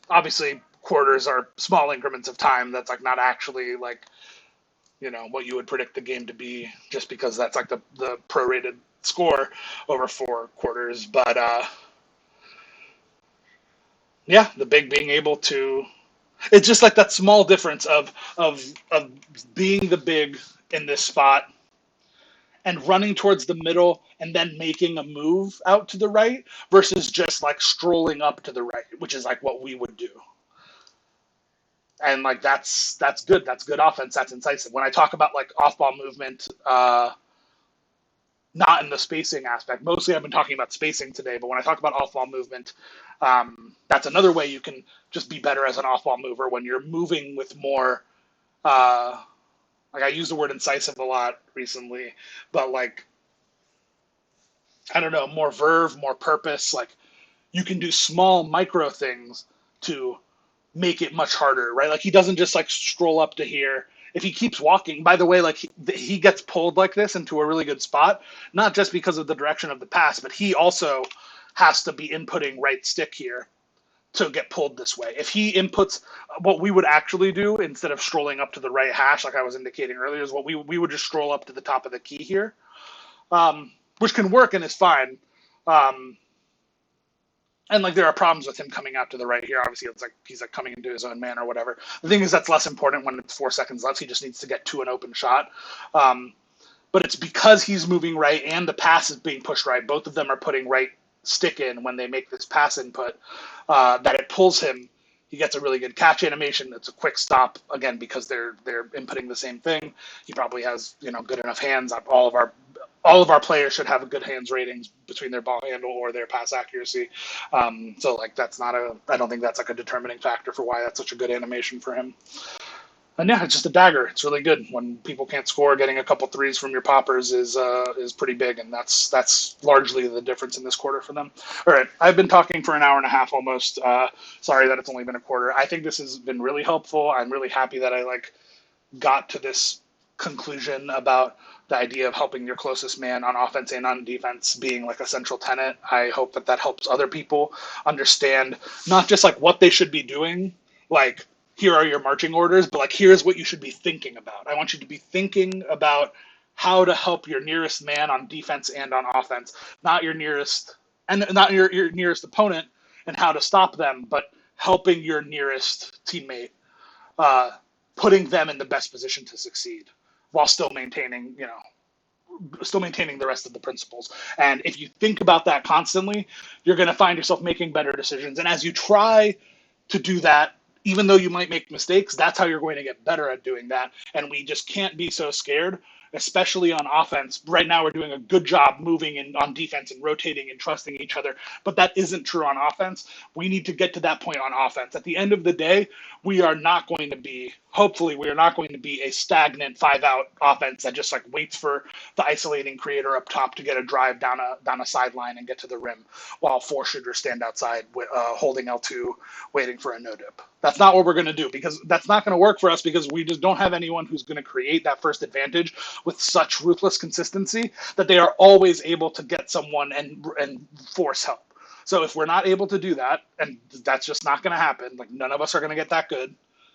Obviously, quarters are small increments of time. That's like not actually like what you would predict the game to be, just because that's like the prorated score over 4 quarters. But yeah, the big being able to. It's just like that small difference of being the big in this spot and running towards the middle and then making a move out to the right versus just like strolling up to the right, which is like what we would do. And like that's good. That's good offense. That's incisive. When I talk about like off ball movement, not in the spacing aspect. Mostly I've been talking about spacing today, but when I talk about off ball movement, that's another way you can just be better as an off ball mover when you're moving with more. Like I use the word incisive a lot recently, but like I don't know, more verve, more purpose. Like you can do small micro things to make it much harder, right? Like he doesn't just like stroll up to here. If he keeps walking, by the way, like he gets pulled like this into a really good spot, not just because of the direction of the pass, but he also has to be inputting right stick here to get pulled this way. If he inputs what we would actually do instead of strolling up to the right hash, like I was indicating earlier, is what we would just stroll up to the top of the key here, which can work and is fine. Um, and like there are problems with him coming out to the right here. Obviously, it's like he's like coming into his own man or whatever. The thing is that's less important when it's 4 seconds left. He just needs to get to an open shot. But it's because he's moving right and the pass is being pushed right. Both of them are putting right stick in when they make this pass input, that it pulls him. He gets a really good catch animation. It's a quick stop again because they're inputting the same thing. He probably has good enough hands. All of our players should have a good hands ratings between their ball handle or their pass accuracy. So like that's not I don't think that's like a determining factor for why that's such a good animation for him. And yeah, it's just a dagger. It's really good. When people can't score, getting a couple threes from your poppers is pretty big, and that's largely the difference in this quarter for them. All right, I've been talking for an hour and a half almost. Sorry that it's only been a quarter. I think this has been really helpful. I'm really happy that I got to this conclusion about the idea of helping your closest man on offense and on defense being like a central tenet. I hope that helps other people understand not just like what they should be doing, like here are your marching orders, but like here's what you should be thinking about. I want you to be thinking about how to help your nearest man on defense and on offense, not your nearest and not your nearest opponent and how to stop them, but helping your nearest teammate, uh, putting them in the best position to succeed while still maintaining the rest of the principles. And if you think about that constantly, you're going to find yourself making better decisions. And as you try to do that, even though you might make mistakes, that's how you're going to get better at doing that. And we just can't be so scared, especially on offense. Right now, we're doing a good job moving in on defense and rotating and trusting each other. But that isn't true on offense. We need to get to that point on offense. At the end of the day, hopefully, we are not going to be a stagnant 5-out offense that just like waits for the isolating creator up top to get a drive down a sideline and get to the rim while 4 shooters stand outside holding L2 waiting for a no dip. That's not what we're going to do, because that's not going to work for us, because we just don't have anyone who's going to create that first advantage with such ruthless consistency that they are always able to get someone and force help. So if we're not able to do that, and that's just not going to happen, like none of us are going to get that good.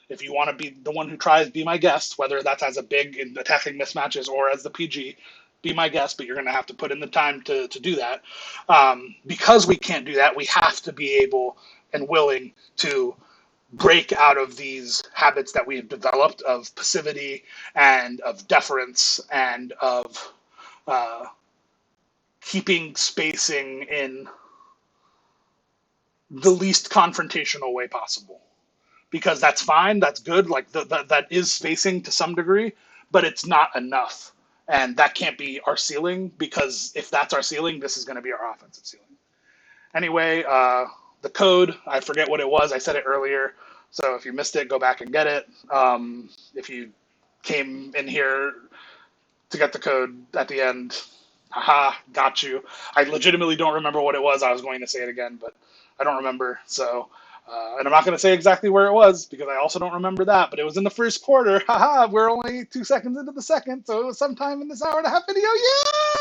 If you want to be the one who tries, be my guest, whether that's as a big in attacking mismatches or as the PG, be my guest, but you're going to have to put in the time to do that. Because we can't do that, we have to be able and willing to break out of these habits that we have developed of passivity and of deference and of keeping spacing in the least confrontational way possible. Because that's fine, that's good, like that is spacing to some degree, but it's not enough. And that can't be our ceiling, because if that's our ceiling, this is going to be our offensive ceiling. Anyway, the code, I forget what it was. I said it earlier. So if you missed it, go back and get it. If you came in here to get the code at the end, haha, got you. I legitimately don't remember what it was. I was going to say it again, but I don't remember. So, and I'm not going to say exactly where it was because I also don't remember that. But it was in the first quarter. Haha, we're only 2 seconds into the second, so it was sometime in this hour and a half video. Yeah.